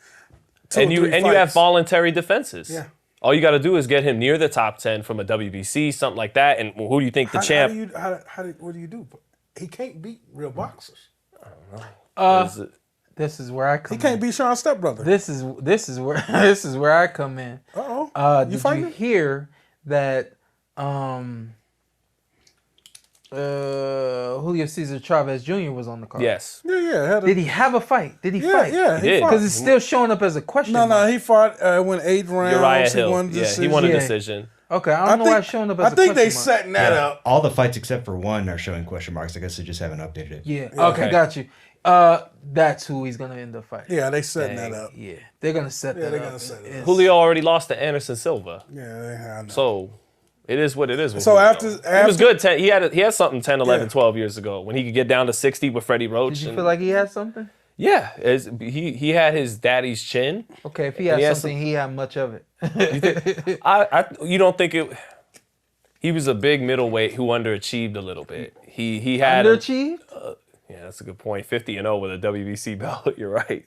And you have voluntary defenses. Yeah. All you got to do is get him near the top 10 from a WBC, something like that. And who do you think the champ? What do you do? He can't beat real boxers. I don't know. This is where I come. He can't beat Shawn's stepbrother. This is where I come in. You Did fighting you him? hear that Julio Cesar Chavez Jr. was on the card? Yes. Yeah. Did he have a fight? Did he fight? Yeah, He did. fought. Because it's still showing up as a question. No, mark. he fought when 8 rounds. Uriah Hill. He won a decision. He won a Yeah. decision. Okay, I don't know why it's showing up as a I think they question mark. setting that up. All the fights except for one are showing question marks. I guess they just haven't updated it. Yeah. Okay. Okay, got you. That's who he's gonna end up fighting. Yeah, they setting that up. Yeah, they're gonna set that they're up. gonna set it up. Julio already lost to Anderson Silva. Yeah, I know. So it is what it is. With So Julio. after- he was good. He had something 10, 11, Yeah. 12 years ago when he could get down to 60 with Freddie Roach. Did you feel like he had something? Yeah, he had his daddy's chin. Okay, if he had he has something, he had much of it. You don't think it? He was a big middleweight who underachieved a little bit. He had Underachieved? Yeah, that's a good point. 50-0 with a WBC belt. You're right.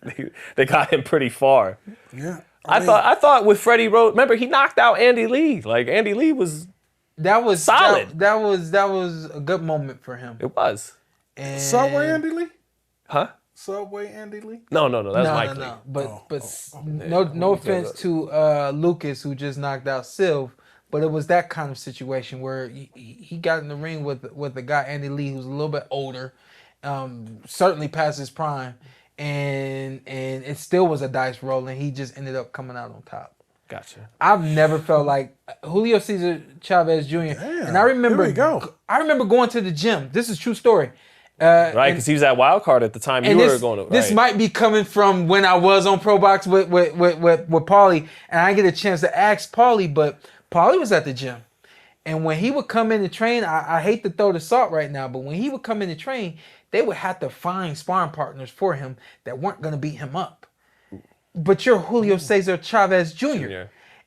They got him pretty far. Yeah. I thought with Freddie Roach, remember he knocked out Andy Lee. Like Andy Lee was That was solid. That was a good moment for him. It was. And Subway Andy Lee? Huh? Subway Andy Lee? No. That's Mike Lee. But no offense to Lucas who just knocked out Sylve, but it was that kind of situation where he got in the ring with the guy Andy Lee who's a little bit older, certainly past his prime, and it still was a dice roll, and he just ended up coming out on top. Gotcha. I've never felt like Julio Cesar Chavez Jr. And I remember, here we go. I remember going to the gym. This is a true story. Right, because he was at Wild Card at the time you were going to. This right. might be coming from when I was on Pro Box with Paulie, and I get a chance to ask Paulie, but Paulie was at the gym. And when he would come in to train, I hate to throw the salt right now, but when he would come in to train, they would have to find sparring partners for him that weren't going to beat him up. But you're Julio Cesar Chavez Jr.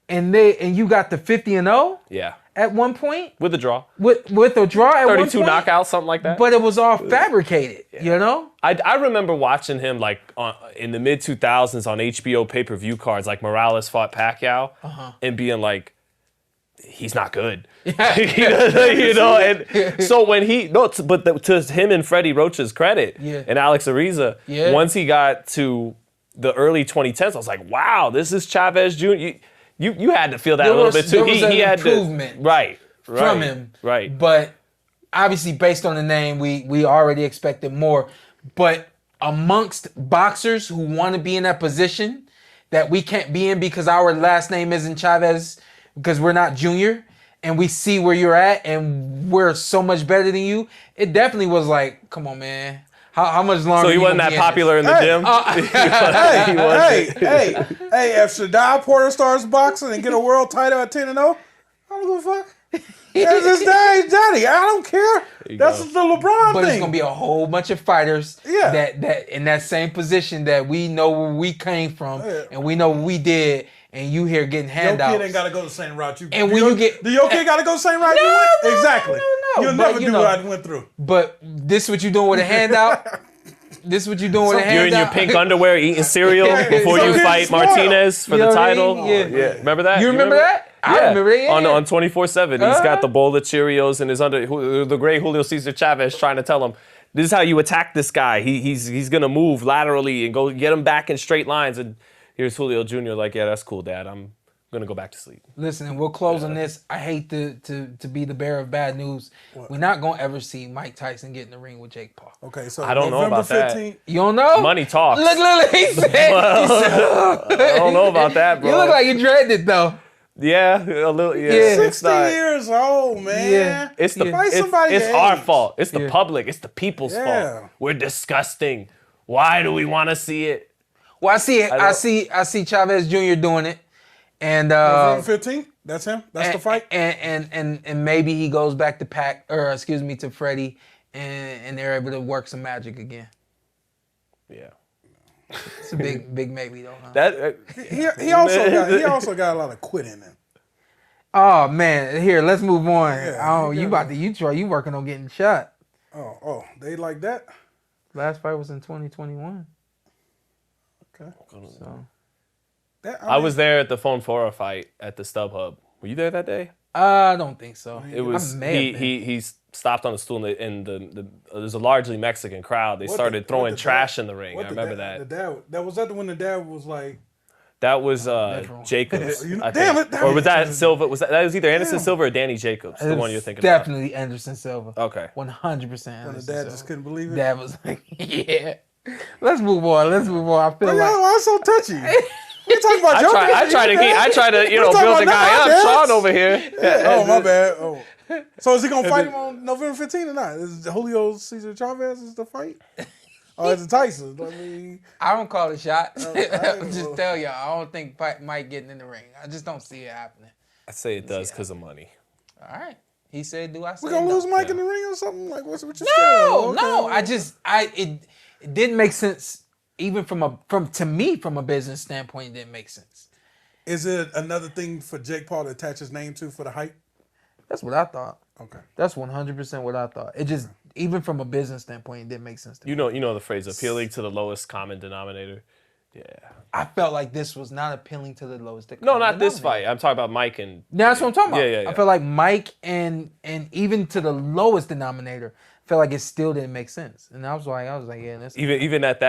And you got the 50-0 Yeah. at one point With a draw. with a draw at 32 one point, knockouts, something like that. but it was all fabricated, you know? I remember watching him like in the mid 2000s on HBO pay-per-view cards, like Morales fought Pacquiao, and being like, he's not good. And so when to him and Freddie Roach's credit, and Alex Ariza, once he got to the early 2010s, I was like, wow, this is Chavez Jr. You had to feel that a little bit too. There was He an had improvement right from him. Right. But obviously, based on the name, we already expected more. But amongst boxers who want to be in that position, that we can't be in because our last name isn't Chavez, because we're not junior, and we see where you're at, and we're so much better than you. It definitely was like, come on, man. How much longer? So he wasn't that popular in the gym? Hey, if Shaddai Porter starts boxing and get a world title at 10-0, I don't give a fuck. That's his daddy. I don't care. That's the LeBron but thing. It's gonna be a whole bunch of fighters that in that same position that we know where we came from and we know what we did, and you here getting handouts. Your kid ain't gotta go the same route you. And when you get, do your kid gotta go the same route you went? No, exactly. No. You'll never do what I went through. But this what you doing with a handout? This is what you doing with a handout? You're in your pink underwear eating cereal before you fight Martinez for the title. I mean? Yeah. Remember that? You remember that? I remember it. On 24/7, he's got the bowl of Cheerios in his the great Julio Cesar Chavez trying to tell him, this is how you attack this guy. He's gonna move laterally and go get him back in straight lines. And here's Julio Jr. like, yeah, that's cool, Dad. I'm gonna go back to sleep. Listen, and we'll close on this. I hate to be the bearer of bad news. What? We're not gonna ever see Mike Tyson get in the ring with Jake Paul. Okay, so I don't know about 15th, that. You don't know? Money talks. Look, he said. I don't know about that, bro. You look like you dreaded it though. Yeah, a little. Yeah, 60 years old, man. Yeah. It's our fault. It's the public. It's the people's fault. We're disgusting. Why do we want to see it? Well, I see it. I see Chavez Jr. doing it, and November 15th. That's him. That's the fight. And maybe he goes back to to Freddie, and they're able to work some magic again. Yeah. It's a big maybe though. Huh? That he also got a lot of quit in him. Oh man, here let's move on. Yeah, you working on getting shot. Oh, they like that. Last fight was in 2021. Okay. So I was there at the Phone Fora fight at the StubHub. Were you there that day? I don't think so. It was he stopped on a stool and there's a largely Mexican crowd. They started throwing trash in the ring. I remember that. When the dad was like. That was Jacobs. Damn it! Or was that Silva? That was either Anderson Silva or Danny Jacobs? The one you're thinking definitely about. Anderson Silva. Okay. 100%. When the dad just couldn't believe it. Dad was like, yeah. Let's move on. I feel like why so touchy? We talking about Joker. I try to build the guy up. Shawn over here. Oh my bad. Oh. So is he gonna fight him on November 15th or not? Is Julio Cesar Chavez is the fight? Oh, it's a Tyson. I don't call it shot. I'll just tell y'all, I don't think Mike getting in the ring. I just don't see it happening. I say it does because of money. All right. He said, "Do I say?" We gonna lose Mike in the ring or something? Like what's your No. It didn't make sense. Even from a business standpoint, it didn't make sense. Is it another thing for Jake Paul to attach his name to for the hype? That's what I thought. Okay. That's 100% what I thought. It just, even from a business standpoint, it didn't make sense to me. You know the phrase, appealing to the lowest common denominator. Yeah. I felt like this was not appealing to the lowest common denominator. No, not this denominator. fight. I'm talking about Mike and... That's what I'm talking about. Yeah. I feel like Mike and even to the lowest denominator, I felt like it still didn't make sense. And I was like, yeah, that's... Even at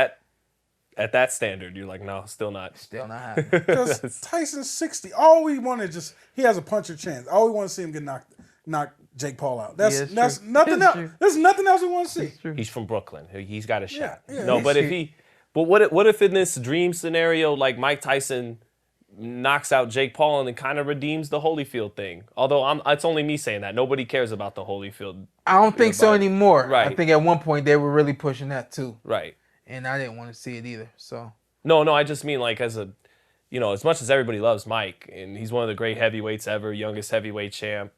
that standard, you're like, no, still not. Still not happening. Because Tyson's 60. All we want is just, he has a puncher chance. All we want to see him get knock Jake Paul out. That's nothing else. There's nothing else we want to see. He's from Brooklyn. He's got a shot. Yeah, but what if in this dream scenario, like Mike Tyson knocks out Jake Paul and then kind of redeems the Holyfield thing? Although it's only me saying that. Nobody cares about the Holyfield. I don't think so anymore. Right. I think at one point they were really pushing that too. Right. And I didn't want to see it either. So. No, I just mean like as much as everybody loves Mike, and he's one of the great heavyweights ever, youngest heavyweight champ.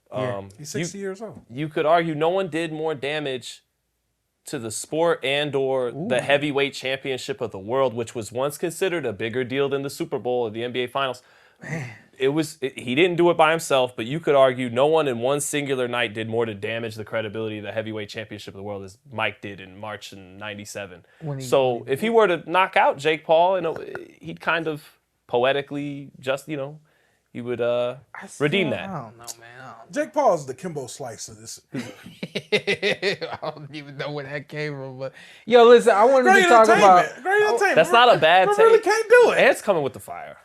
He's 60 years old. You could argue no one did more damage to the sport and/or the heavyweight championship of the world, which was once considered a bigger deal than the Super Bowl or the NBA Finals. Man. He didn't do it by himself, but you could argue no one in one singular night did more to damage the credibility of the heavyweight championship of the world as Mike did in March in '97. If he were to knock out Jake Paul, he'd kind of poetically he would redeem that. I don't know, man. Jake Paul is the Kimbo Slice of this. I don't even know where that came from, but yo, listen, I wanted to talk about. Great entertainment. That's not a bad take. Really can't do it. Ant's coming with the fire.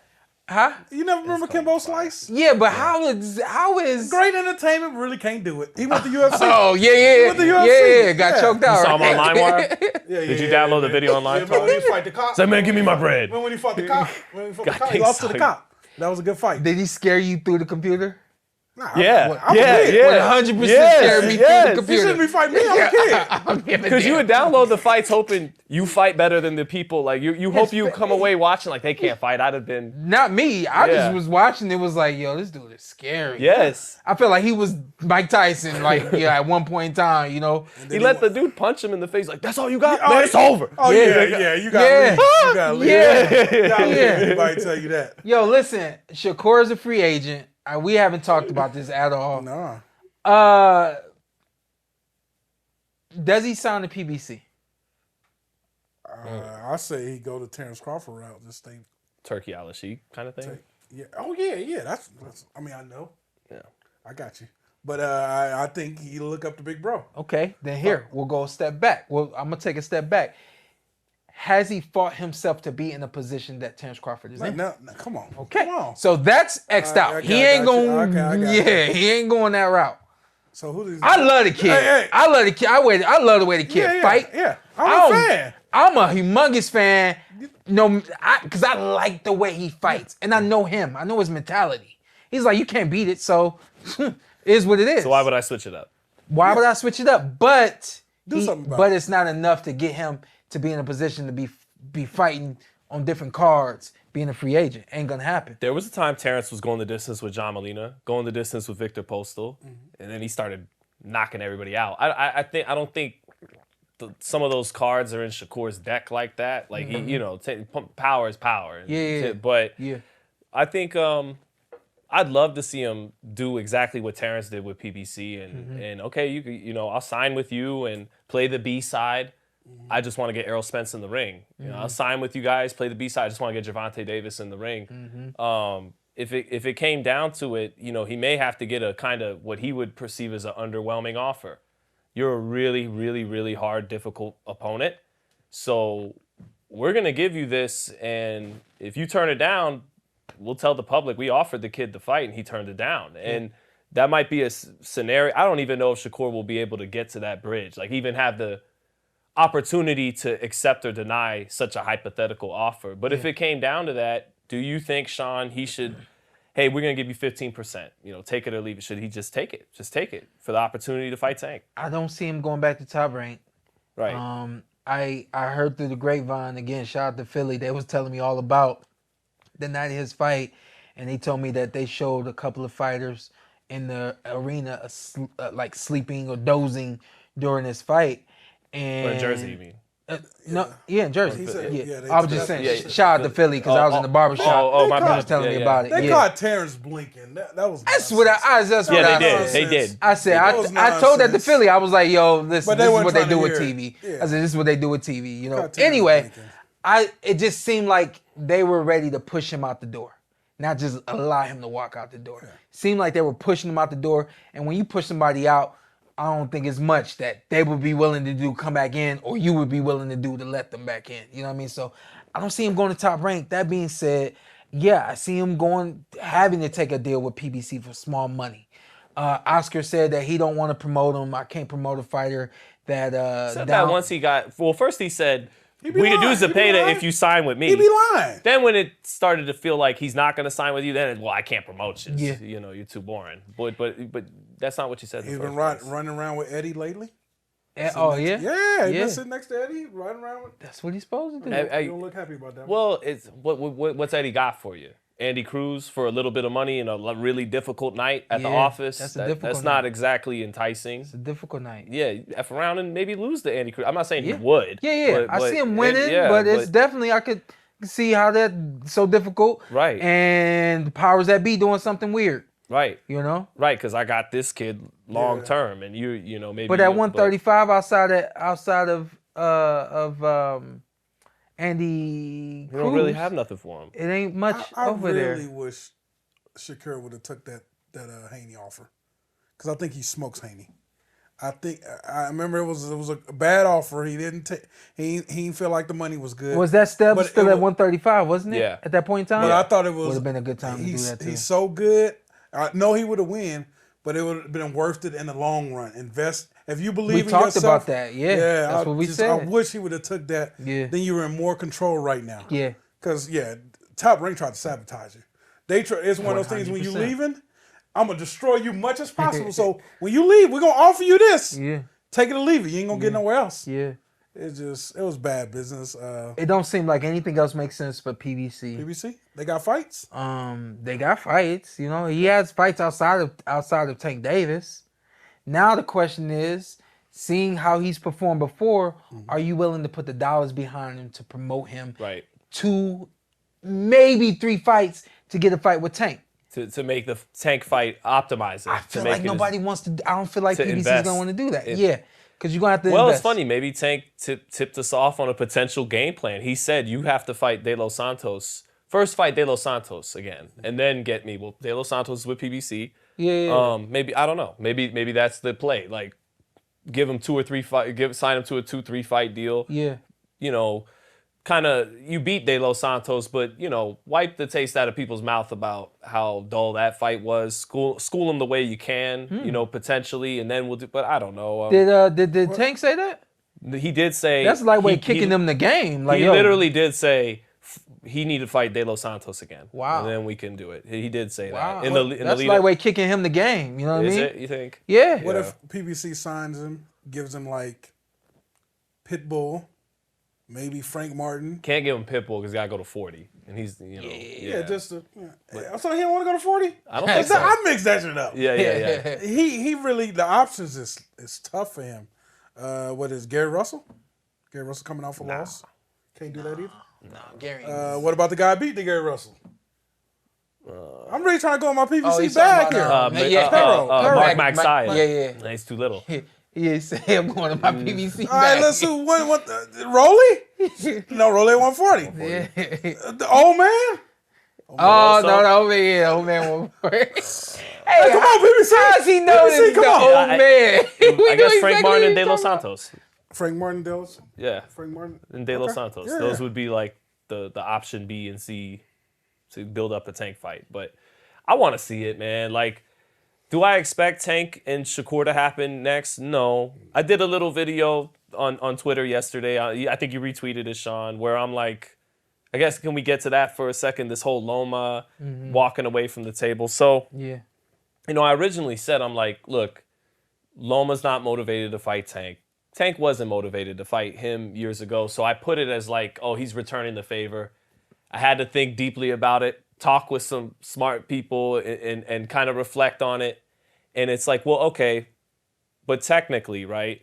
Huh? You never remember Kimbo Slice? Yeah, but how is Great entertainment, really can't do it. He went to UFC. Oh yeah. went to UFC. Yeah, got Yeah. choked out. You saw him on LimeWire? Yeah, Did you download the video on Yeah, LimeWire? remember when he fight the cop? Say, man, give me my bread. When he fought the cop. He think lost to so. the cop. That was a good fight. Did he scare you through the computer? Nah, Yeah, I'm a kid. yeah. 100% Yes, scared me through yes. the You computer. shouldn't be fighting me. I'm a kid. Because you would download the fights hoping you fight better than the people. Like, you hope you come away watching like they can't fight. I'd have been... Not me. I Yeah. just was watching. It was like, yo, this dude is scary. Yes. I felt like he was Mike Tyson, like, at one point in time, you know. He let the dude punch him in the face like, that's all you got? Man, it's over. Oh, yeah. You got to leave. You got to leave. You got to leave. Yeah. Anybody tell you that? Yo, listen, Shakur is a free agent. We haven't talked about this at all. No. Does he sign the PBC? I say he go to Terrence Crawford route. Just stay. Turkey a la Sheik kind of thing. Yeah. Oh, yeah. That's. I mean, I know. Yeah. I got you. But I think he look up to Big Bro. Okay, then here, we'll go a step back. Well, I'm going to take a step back. Has he fought himself to be in a position that Terrence Crawford is in? No, come on. Okay, Come on. so that's X'd out. Okay, He I ain't got you. going. Okay, I got He ain't going that route. So who does I love the kid. Hey. I love the kid. I love the way the kid fight. Yeah. I'm a fan. I'm a humongous fan. Because I like the way he fights, and I know him. I know his mentality. He's like, you can't beat it, so it is what it is. So why would I switch it up? Why would I switch it up? But something about but it. it's not enough to get him to be in a position to be fighting on different cards, being a free agent. Ain't gonna happen. There was a time Terrence was going the distance with John Molina, going the distance with Victor Postal, and then he started knocking everybody out. I don't think some of those cards are in Shakur's deck like that. Like power is power. But Yeah. I think I'd love to see him do exactly what Terrence did with PBC and okay, I'll sign with you and play the B side. I just want to get Errol Spence in the ring. I'll sign with you guys, play the B side. I just want to get Gervonta Davis in the ring. If it came down to it, he may have to get a kind of what he would perceive as an underwhelming offer. You're a really, really, really hard, difficult opponent. So we're going to give you this, and if you turn it down, we'll tell the public we offered the kid the fight, and he turned it down. And that might be a scenario. I don't even know if Shakur will be able to get to that bridge, like even have the opportunity to accept or deny such a hypothetical offer. But if it came down to that, do you think, Shawn, he should, hey, we're going to give you 15%, take it or leave it? Should he just take it? Just take it for the opportunity to fight Tank? I don't see him going back to top rank. Right. I heard through the grapevine, again, shout out to Philly, they was telling me all about the night of his fight, and they told me that they showed a couple of fighters in the arena like sleeping or dozing during this fight. And Or in Jersey, you mean? In Jersey. He said, Yeah. they I was took just that- saying, shout out to Philly because I was in the barbershop. my They bad. was telling me Yeah. about it. They caught Terrence blinking. That was That's nonsense. what that's what Yeah, I they did. said. They did. I said, That was I told that to nonsense. Philly. I was like, yo, listen, But they this is weren't what they trying do to with hear TV. it. Yeah. I said, this is what they do with TV, Got Terrence Anyway, blinking. it just seemed like they were ready to push him out the door, not just allow him to walk out the door. Seemed like they were pushing him out the door, and when you push somebody out, I don't think it's much that they would be willing to do come back in, or you would be willing to do to let them back in. You know what I mean? So I don't see him going to top rank. That being said, yeah, I see him having to take a deal with PBC for small money. Oscar said that he don't want to promote him. I can't promote a fighter that Said that once he got, well, first he said, we could do Zepeda if you sign with me. He be lying. Then when it started to feel like he's not going to sign with you, then I can't promote you. Yeah. You're too boring. But that's not what you said. He's in the been first place. running around with Eddie lately. Oh yeah, Yeah, he's been sitting next to Eddie, riding around with. that's what he's supposed to do. You don't look happy about that. Well, it's what's Eddie got for you? Andy Cruz for a little bit of money in a really difficult night at the Yeah, office. that's a difficult That's not night. exactly enticing. It's a difficult night. Yeah, F around and maybe lose to Andy Cruz. I'm not saying Yeah. he would. Yeah. I see him winning, but it's definitely I could see how that's so difficult. Right. And the powers that be doing something weird. Right. You know. Right, because I got this kid long term, and you maybe. But at 135, outside of Andy Cruz, you don't really have nothing for him. it ain't much I over really there. wish Shakur would have took that Haney offer, because I think he smokes Haney. I think I remember it was a bad offer. He didn't take. He didn't feel like the money was good. Was that still But at it was- 135, wasn't it? Yeah. At that point in time? But I thought it would was have been a good time to do he's, that too. He's so good. I know he would have won, but it would have been worth it in the long run. Invest if you believe We in talked yourself. about that. Yeah, that's what we said. I wish he would have took that. Yeah. Then you were in more control right now. Yeah. Because Top Rank tried to sabotage you. It's one of those things when you 100%. leaving, I'm gonna destroy you much as possible. So when you leave, we're gonna offer you this. Yeah. Take it or leave it. You ain't gonna get nowhere else. Yeah. It was bad business. It don't seem like anything else makes sense but PBC. PBC, they got fights. They got fights. You know, he has fights outside of Tank Davis. Now the question is, seeing how he's performed before, are you willing to put the dollars behind him to promote him? Right. 2, maybe 3 fights to get a fight with Tank? To make the Tank fight optimize it. I feel like nobody wants to. I don't feel like to PBC is invest gonna want to do that. in- Yeah, because you're gonna have to. Well, invest. it's funny. Maybe Tank tipped us off on a potential game plan. He said you have to fight De Los Santos. First fight De Los Santos again, and then get me. Well, De Los Santos is with PBC. Yeah. Maybe I don't know. Maybe that's the play. Like, give him 2 or 3 fight. Sign him to a 2-3 fight deal. Yeah. You know, kind of you beat De Los Santos, but you know, wipe the taste out of people's mouth about how dull that fight was. School them the way you can. You know, potentially, and then we'll do. But I don't know. Did Tank say that? He did say That's lightweight kicking them the game. Like he yo, literally did say he needed to fight De Los Santos again. Wow. And then we can do it. He did say Wow. that in the That's lead. lightweight kicking him the game. You know what I Is mean? it? You think? Yeah. What if PBC signs him, gives him like Pitbull, maybe Frank Martin? Can't give him Pitbull because he got to go to 40, and he's Yeah, I'm saying he don't want to go to 40. I don't think so. I mixed that shit up. Yeah. He really the options is tough for him. What is Gary Russell? Gary Russell coming off a loss. Can't do that either. No, Gary. What about the guy beat the Gary Russell? I'm really trying to go on my PBC he's bag talking here. about, Perro. Mark Side. Yeah. Nah, he's too little. Yeah, say I'm going to my PBC All right, bag. let's see. Rolly? No, Rolly 140. Yeah. The old man? Oh no, old man won't work. Hey, Come on, PBC. how does he know PBC, this? come The on. old I- man. I guess Frank Martin and De Los Santos. Frank Martin, Dallas. Yeah, Frank Martin. and De Los Okay. Santos. Yeah. Those would be like the option B and C to build up a Tank fight. But I want to see it, man. Like, do I expect Tank and Shakur to happen next? No. I did a little video on Twitter yesterday. I think you retweeted it, Shawn, where I'm like, I guess can we get to that for a second? This whole Loma walking away from the table. So, Yeah. you know, I originally said, I'm like, look, Loma's not motivated to fight Tank. Tank wasn't motivated to fight him years ago. So I put it as like, oh, he's returning the favor. I had to think deeply about it, talk with some smart people and kind of reflect on it. And it's like, well, okay, but technically, right,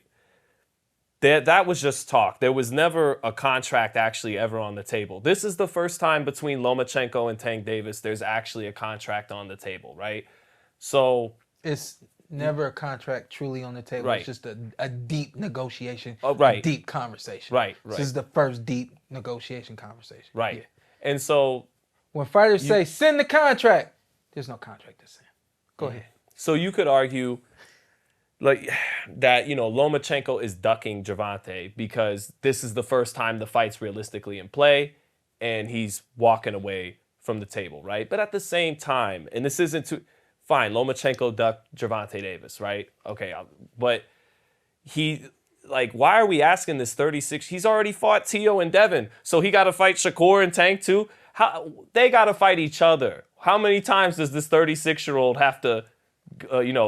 that was just talk. There was never a contract actually ever on the table. This is the first time between Lomachenko and Tank Davis there's actually a contract on the table, right? So It's never a contract truly on the table. Right. It's just a deep negotiation. Oh, right. A deep conversation. Right. This is the first deep negotiation conversation. Right. Yeah. And so When fighters say, send the contract, there's no contract to send. Go ahead. So you could argue like that, you know, Lomachenko is ducking Gervonta because this is the first time the fight's realistically in play and he's walking away from the table, right? But at the same time, and this isn't too fine, Lomachenko ducked Gervonta Davis, right? Okay, but why are we asking this 36? He's already fought Tio and Devin, so he got to fight Shakur and Tank too. They got to fight each other. How many times does this 36-year-old have to,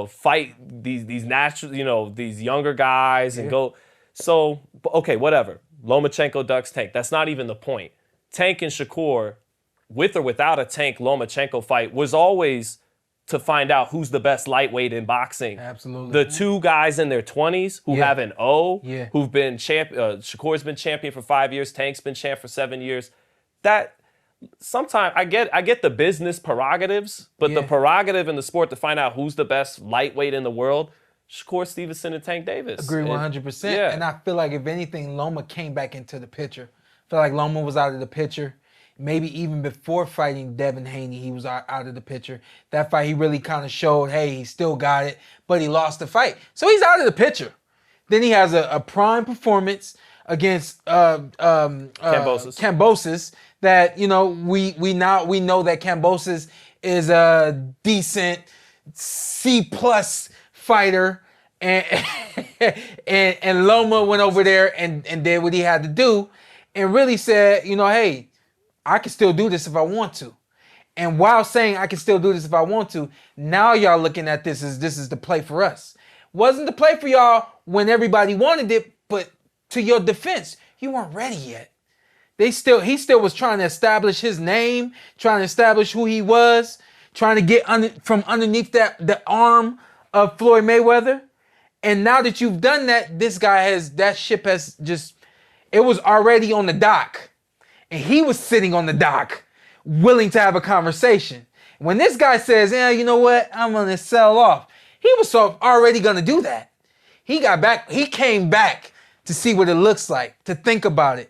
fight these natural, these younger guys and go? So okay, whatever. Lomachenko ducks Tank. That's not even the point. Tank and Shakur, with or without a Tank Lomachenko fight, was always to find out who's the best lightweight in boxing. Absolutely. The two guys in their 20s who have an O, who've been Shakur's been champion for 5 years, Tank's been champ for 7 years. That sometimes I get the business prerogatives, but the prerogative in the sport to find out who's the best lightweight in the world, Shakur Stevenson and Tank Davis. Agree 100%. Yeah. And I feel like if anything, Loma came back into the picture. I feel like Loma was out of the picture. maybe even before fighting Devin Haney, he was out of the picture. That fight, he really kind of showed, hey, he still got it, but he lost the fight. So he's out of the picture. Then he has a prime performance against Kambosos that, we know that Kambosos is a decent C+ fighter, and Loma went over there and did what he had to do and really said, hey, I can still do this if I want to. And while saying I can still do this if I want to, now y'all looking at this as this is the play for us. Wasn't the play for y'all when everybody wanted it, but to your defense, you weren't ready yet. He still was trying to establish his name, trying to establish who he was, trying to get from underneath the arm of Floyd Mayweather. And now that you've done that, that ship has just, it was already on the dock. And he was sitting on the dock, willing to have a conversation. When this guy says, yeah, you know what, I'm going to sell off. He was already going to do that. He came back to see what it looks like, to think about it.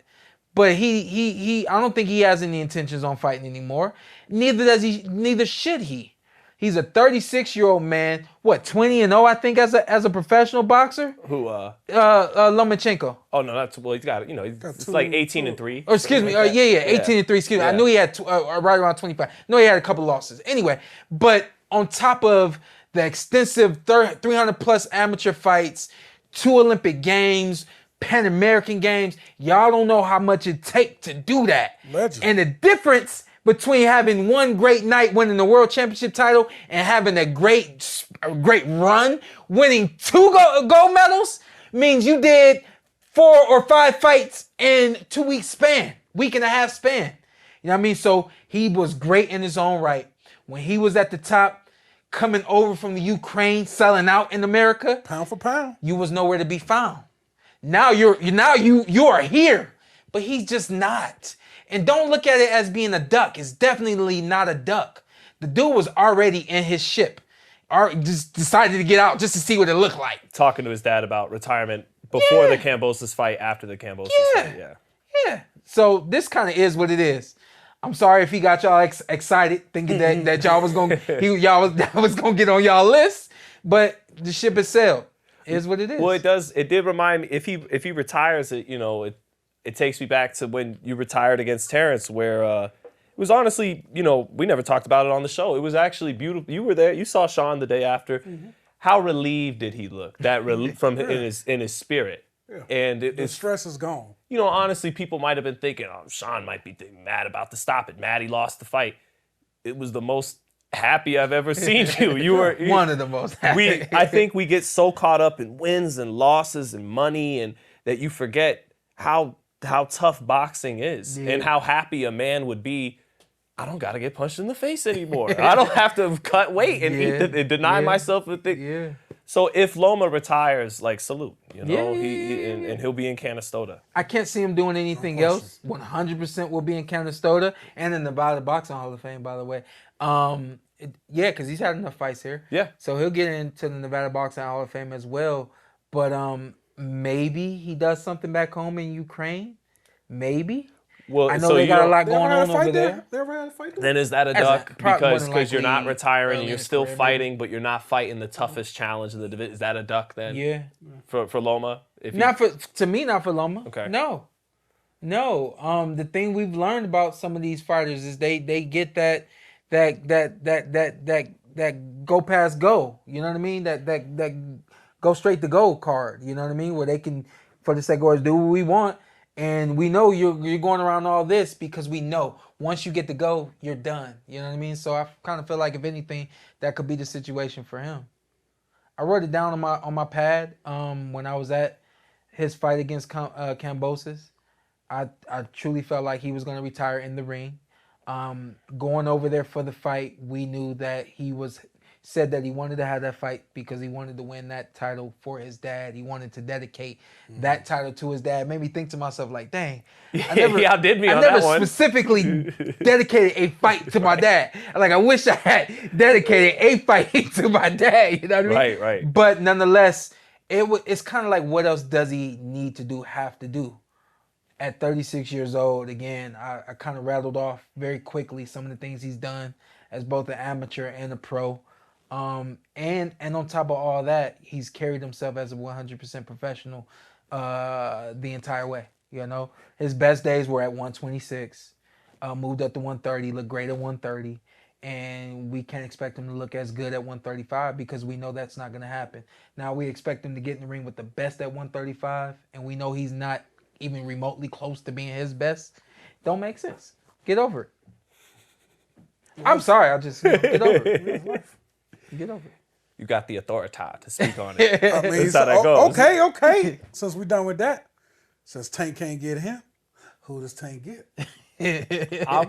But I don't think he has any intentions on fighting anymore. Neither should he. He's a 36-year-old man, 20-0, I think, as a professional boxer? Who? Lomachenko. Oh, no, he's got it. It's like 18-3. Or excuse me, 18-3, excuse me. Yeah. I knew he had right around 25. No, he had a couple losses. Anyway, but on top of the extensive 300-plus amateur fights, 2 Olympic Games, Pan American Games, y'all don't know how much it takes to do that. Legend. And the difference between having one great night winning the world championship title and having a great run, winning 2 gold medals, means you did 4 or 5 fights in 2 week and a half span. You know what I mean? So he was great in his own right. When he was at the top, coming over from the Ukraine, selling out in America, pound for pound, you was nowhere to be found. Now you are here, but he's just not. And don't look at it as being a duck. It's definitely not a duck. The dude was already in his ship, just decided to get out just to see what it looked like. Talking to his dad about retirement before the Kambosos fight, after the Kambosos fight. Yeah. So this kind of is what it is. I'm sorry if he got y'all excited, thinking that y'all was gonna get on y'all list, but the ship has sailed. Is what it is. Well, it did remind me, if he retires, it takes me back to when you retired against Terrence, where it was honestly, we never talked about it on the show. It was actually beautiful. You were there. You saw Shawn the day after. Mm-hmm. How relieved did he look? That in his spirit. Yeah. And the stress is gone. Honestly, people might have been thinking, oh, Shawn might be mad about the stop it. Mad he lost the fight. It was the most happy I've ever seen you. You were one of the most happy. I think we get so caught up in wins and losses and money, and that you forget how tough boxing is, and how happy a man would be. I don't got to get punched in the face anymore. I don't have to cut weight and deny myself a thing. Yeah. So if Loma retires, salute, and he'll be in Canastota. I can't see him doing anything else. 100% will be in Canastota and in the Nevada Boxing Hall of Fame, by the way. Because he's had enough fights here. Yeah. So he'll get into the Nevada Boxing Hall of Fame as well. But maybe he does something back home in Ukraine. Maybe. Well, I know they got a lot going on over there. They ever had a fight there? Then is that a duck? Because you're not retiring and you're still career, fighting, but you're not fighting the toughest challenge in the division. Is that a duck then? Yeah. For Loma? Not for Loma. Okay. No. The thing we've learned about some of these fighters is they get that go past go. You know what I mean? That go straight to go card. You know what I mean? Where they can, for the sake of words, do what we want. And we know you're going around all this because we know once you get to go, you're done. You know what I mean? So I kind of feel like, if anything, that could be the situation for him. I wrote it down on my pad when I was at his fight against Kambosos. I truly felt like he was going to retire in the ring. Going over there for the fight, we knew that he said that he wanted to have that fight because he wanted to win that title for his dad. He wanted to dedicate that title to his dad. Made me think to myself, like, dang, I never specifically dedicated a fight to my dad. Like, I wish I had dedicated a fight to my dad. You know what I mean? Right. But nonetheless, it's kind of like, what else does he have to do? at 36 years old, again, I kind of rattled off very quickly some of the things he's done as both an amateur and a pro. And on top of all that, he's carried himself as a 100% professional the entire way. You know, his best days were at 126, moved up to 130, looked great at 130. And we can't expect him to look as good at 135 because we know that's not going to happen. Now we expect him to get in the ring with the best at 135, and we know he's not even remotely close to being his best. Don't make sense. Get over it. I'm sorry. I'll just get over it. Get over it. You got the authority to speak on it. I mean, That's how that goes. Okay. Since we're done with that, since Tank can't get him, who does Tank get? I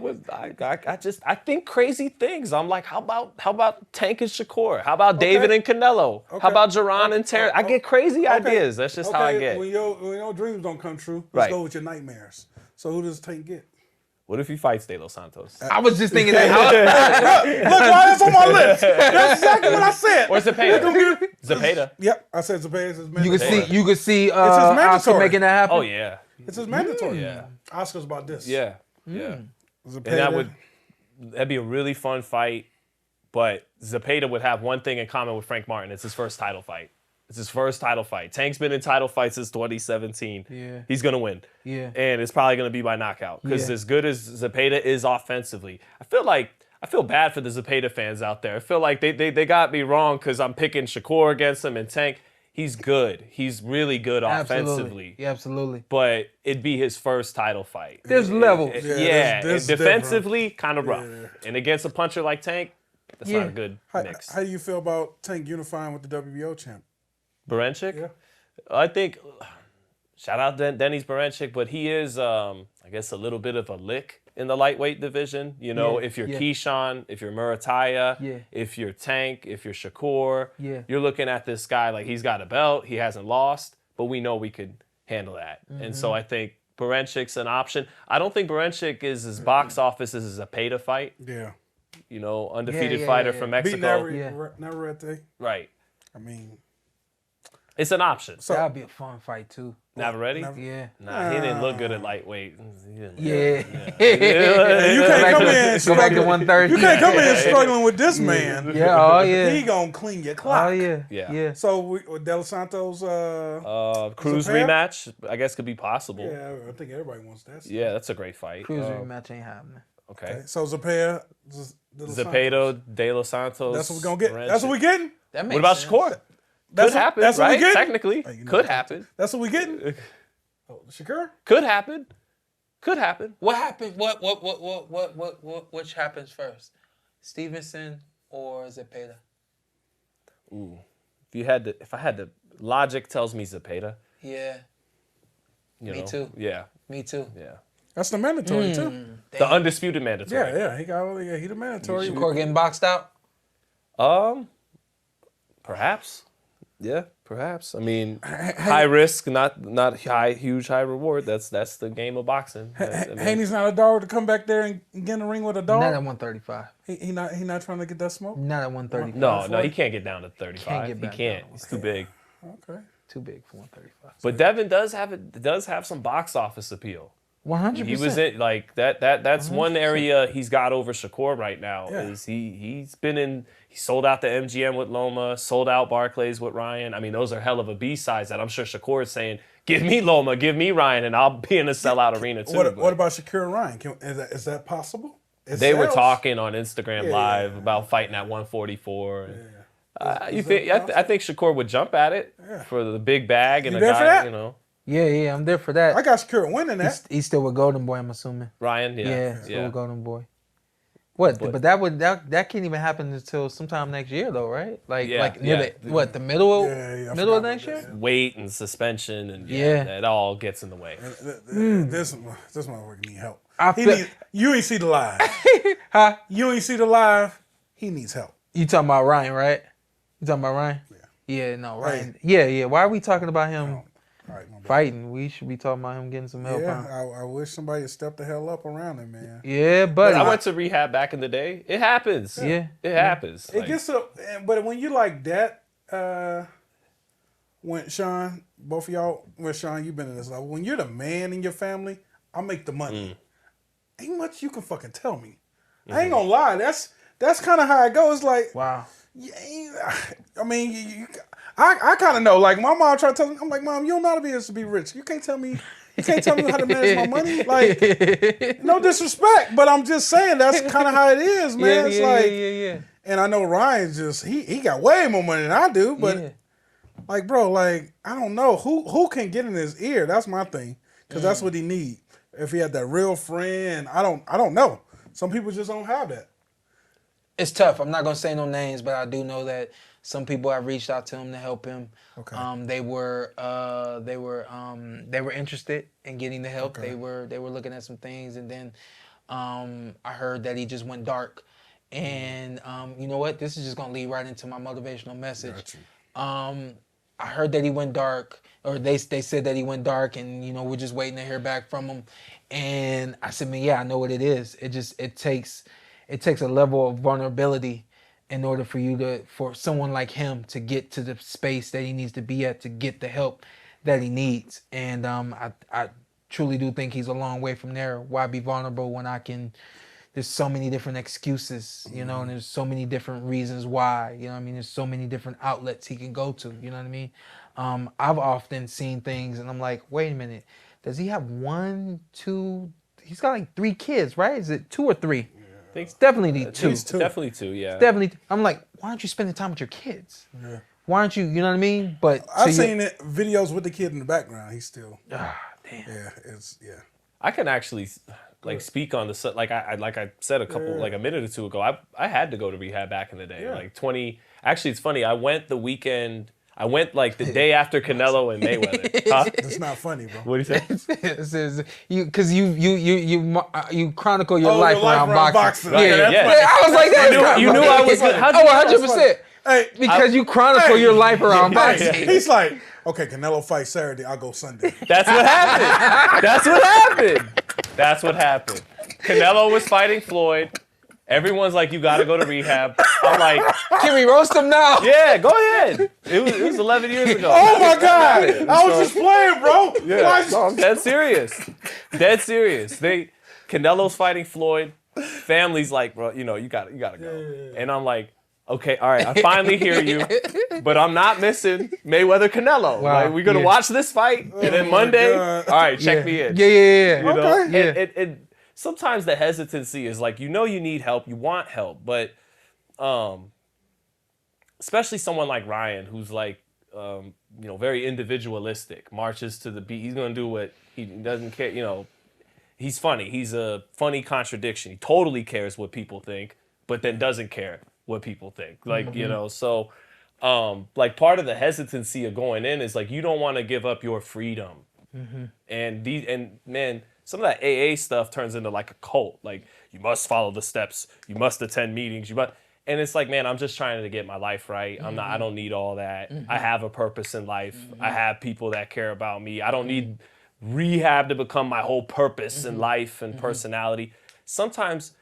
think crazy things. I'm like, how about Tank and Shakur? How about David and Canelo? Okay. How about Gervonta and Terrence? I get crazy ideas. That's just how I get. When your dreams don't come true, let's go with your nightmares. So who does Tank get? What if he fights De Los Santos? I was just thinking that. Look, why that's on my list. That's exactly what I said. Or Zepeda. Zepeda. Yep, I said Zepeda is mandatory. You could see mandatory. Oscar making that happen. Oh yeah. It's his mandatory. Yeah. Oscar's about this. Yeah. Yeah. Zepeda. And that'd be a really fun fight, but Zepeda would have one thing in common with Frank Martin. It's his first title fight. It's his first title fight. Tank's been in title fights since 2017. Yeah. He's going to win. Yeah. And it's probably going to be by knockout because as good as Zepeda is offensively, I feel bad for the Zepeda fans out there. I feel like they got me wrong because I'm picking Shakur against him and Tank. He's good. He's really good offensively. Yeah, absolutely. But it'd be his first title fight. There's levels. This and defensively, kind of rough. Yeah. And against a puncher like Tank, that's not a good mix. How do you feel about Tank unifying with the WBO champ? Baranchik? Yeah. I think, shout out Denis Baranchik, but he is, I guess, a little bit of a lick in the lightweight division. You know, if you're Keyshawn, if you're Murataya, if you're Tank, if you're Shakur, you're looking at this guy like he's got a belt, he hasn't lost, but we know we could handle that. And so I think Baranchik's an option. I don't think Baranchik is as box office as a Zepeda fight. Yeah. You know, undefeated fighter from Mexico. Navarrete. Right. I mean, it's an option. So that'd be a fun fight too. Navarrete? Yeah. Nah, he didn't look good at lightweight. Yeah. You can't come in Go back to 130. You can't come in struggling with this man. Yeah. Oh yeah. He gonna clean your clock. Oh yeah. Yeah. So De Los Santos, Cruz Zepeda? rematch, I guess, could be possible. Yeah, I think everybody wants that. Yeah, that's a great fight. Cruz rematch ain't happening. Okay. So Zepeda, Zepeda, De Los Santos. That's what we're gonna get. Baranchik. That's what we're getting. That makes What about sense. Shakur? That's Could happen, That's what right? we getting. Technically, you know could that. happen. That's what we getting. Oh, Shakur. Could happen. Could happen. What happened? Which happens first? Stevenson or Zepeda? Ooh. If I had to, logic tells me Zepeda. Yeah. Me too. Yeah. Me too. Yeah. That's the mandatory too. The undisputed mandatory. Yeah. He the mandatory. Shakur getting boxed out? Perhaps. Yeah, perhaps. I mean, high risk, not huge high reward. That's the game of boxing. Haney's not a dog to come back there and get in the ring with a dog. Not at 135. He not trying to get that smoke. Not at 135. No, he can't get down to 35. Can't get He back can't. down. He's too big. Okay. Too big for 135. But Devin does have some box office appeal. 100%. He was in like that. That's 100%. One area he's got over Shakur right now. Yeah. Is he sold out the MGM with Loma, sold out Barclays with Ryan. I mean, those are hell of a B-sides that I'm sure Shakur is saying, give me Loma, give me Ryan, and I'll be in a sellout arena too. What about Shakur and Ryan? Is that possible? They were talking on Instagram Live about fighting at 144. I think Shakur would jump at it for the big bag and You a there for guy, that? you know. Yeah, I'm there for that. I got Shakur winning that. He's still with Golden Boy, I'm assuming. Ryan, Still with Golden Boy. What? But that can't even happen until sometime next year, though, right? Like near the middle of next year? Weight and suspension and it all gets in the way. This motherfucker need help. You ain't see the live. Huh? You ain't see the live. He needs help. You talking about Ryan, right? You talking about Ryan? Yeah, no, Ryan. Yeah. Why are we talking about him fighting? We should be talking about him getting some help. Yeah, I wish somebody had stepped the hell up around him, man. Yeah, but I went to rehab back in the day. It happens. Yeah. It happens. It gets but when you like that, when Shawn, both of y'all, Shawn, you've been in this level. When you're the man in your family, I make the money. Ain't much you can fucking tell me. I ain't gonna lie. That's kind of how it goes. Like, Wow. I mean, I kind of know. Like, my mom tried to tell me, I'm like, Mom, you don't know how to be able to be rich. You can't tell me how to manage my money. Like, no disrespect, but I'm just saying that's kind of how it is, man. Yeah. And I know Ryan just he got way more money than I do, but like, bro, like, I don't know who can get in his ear. That's my thing, because that's what he need. If he had that real friend, I don't know. Some people just don't have that. It's tough. I'm not gonna say no names, but I do know that some people have reached out to him to help him. Okay. They were interested in getting the help. Okay. They were looking at some things, and then I heard that he just went dark. And you know what? This is just gonna lead right into my motivational message. Got you. I heard that he went dark, or they said that he went dark, and we're just waiting to hear back from him. And I said, man, yeah, I know what it is. It takes a level of vulnerability in order for someone like him to get to the space that he needs to be at to get the help that he needs. And I truly do think he's a long way from there. Why be vulnerable when there's so many different excuses, and there's so many different reasons why, there's so many different outlets he can go to, you know what I mean? I've often seen things and I'm like, wait a minute, does he have 1, 2, he's got like 3 kids, right? Is it 2 or 3? I think It's definitely 2. It's 2. Definitely 2, yeah. Definitely. I'm like, why aren't you spending time with your kids? Yeah. Why aren't you, you know what I mean? But I've seen videos with the kid in the background. He's still. Ah, damn. Yeah. I can actually speak on the like I said a minute or two ago. I had to go to rehab back in the day. Yeah. Like 20. Actually, it's funny. I went the weekend. I went like the day after Canelo and Mayweather. Huh? It's not funny, bro. What do you say? It says because you chronicle your life around boxing. Yeah, I was like that. You knew I was. Oh, 100%. Hey, Because you chronicle your life around boxing. He's like, okay, Canelo fight Saturday. I'll go Sunday. That's what happened. That's what happened. Canelo was fighting Floyd. Everyone's like, you got to go to rehab. I'm like, Can we roast him now? yeah, go ahead. It was 11 years ago. Oh my God! I was just playing, bro. Yeah, no, I'm dead serious. Dead serious. Canelo's fighting Floyd. Family's like, bro, you gotta go. And I'm like, okay, all right, I finally hear you, but I'm not missing Mayweather Canelo. Wow. Like, we're gonna watch this fight, and then Monday, all right, check me in. Yeah. You know? Okay. And sometimes the hesitancy is like, you need help, you want help, but especially someone like Ryan, who's like, very individualistic, marches to the beat. He's gonna do what he doesn't care. He's funny. He's a funny contradiction. He totally cares what people think, but then doesn't care what people think. Like, so like part of the hesitancy of going in is like, you don't want to give up your freedom. And man, some of that AA stuff turns into like a cult. Like, you must follow the steps, you must attend meetings, and it's like, man, I'm just trying to get my life right. I don't need all that. I have a purpose in life. I have people that care about me. I don't need rehab to become my whole purpose in life and personality. Sometimes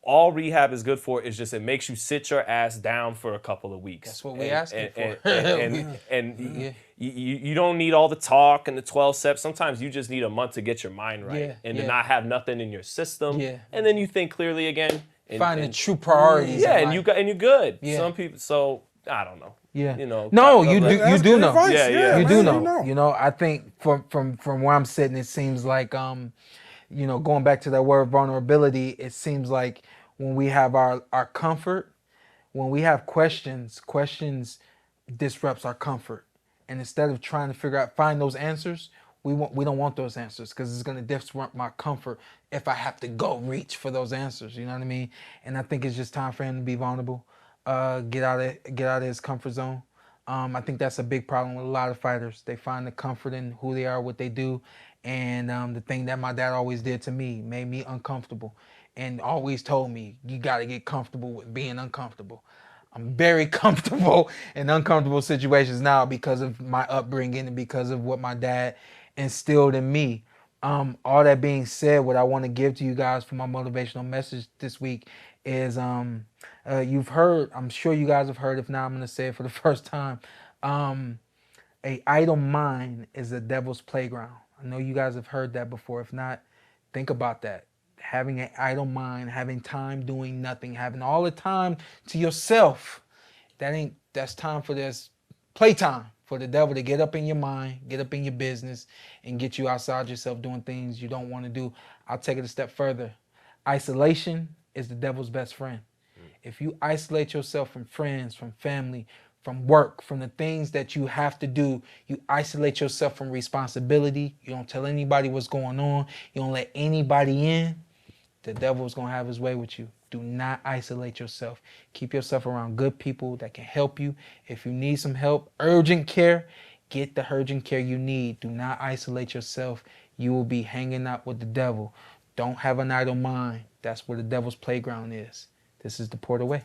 all rehab is good for is just it makes you sit your ass down for a couple of weeks. That's what we asking for. And you don't need all the talk and the 12 steps. Sometimes you just need a month to get your mind right and to not have nothing in your system. Yeah. And then you think clearly again. Find the true priorities. Yeah, and you're good. Yeah. Some people, so I don't know. Yeah. No, you do know. Advice. Yeah, You man, do know. I think from where I'm sitting, it seems like going back to that word vulnerability, it seems like when we have our comfort, when we have questions disrupts our comfort. And instead of trying to find those answers, we don't want those answers because it's going to disrupt my comfort if I have to go reach for those answers. You know what I mean? And I think it's just time for him to be vulnerable, get out of his comfort zone. I think that's a big problem with a lot of fighters. They find the comfort in who they are, what they do, and the thing that my dad always did to me made me uncomfortable, and always told me you got to get comfortable with being uncomfortable. I'm very comfortable in uncomfortable situations now because of my upbringing and because of what my dad instilled in me. All that being said, what I want to give to you guys for my motivational message this week is you've heard, I'm sure you guys have heard, if not, I'm going to say it for the first time. A idle mind is the devil's playground. I know you guys have heard that before. If not, think about that. Having an idle mind, having time doing nothing, having all the time to yourself. That's time for this playtime for the devil to get up in your mind, get up in your business, and get you outside yourself doing things you don't want to do. I'll take it a step further. Isolation is the devil's best friend. If you isolate yourself from friends, from family, from work, from the things that you have to do, you isolate yourself from responsibility. You don't tell anybody what's going on. You don't let anybody in. The devil's going to have his way with you. Do not isolate yourself. Keep yourself around good people that can help you. If you need some help, urgent care, get the urgent care you need. Do not isolate yourself. You will be hanging out with the devil. Don't have an idle mind. That's where the devil's playground is. This is the PorterWay.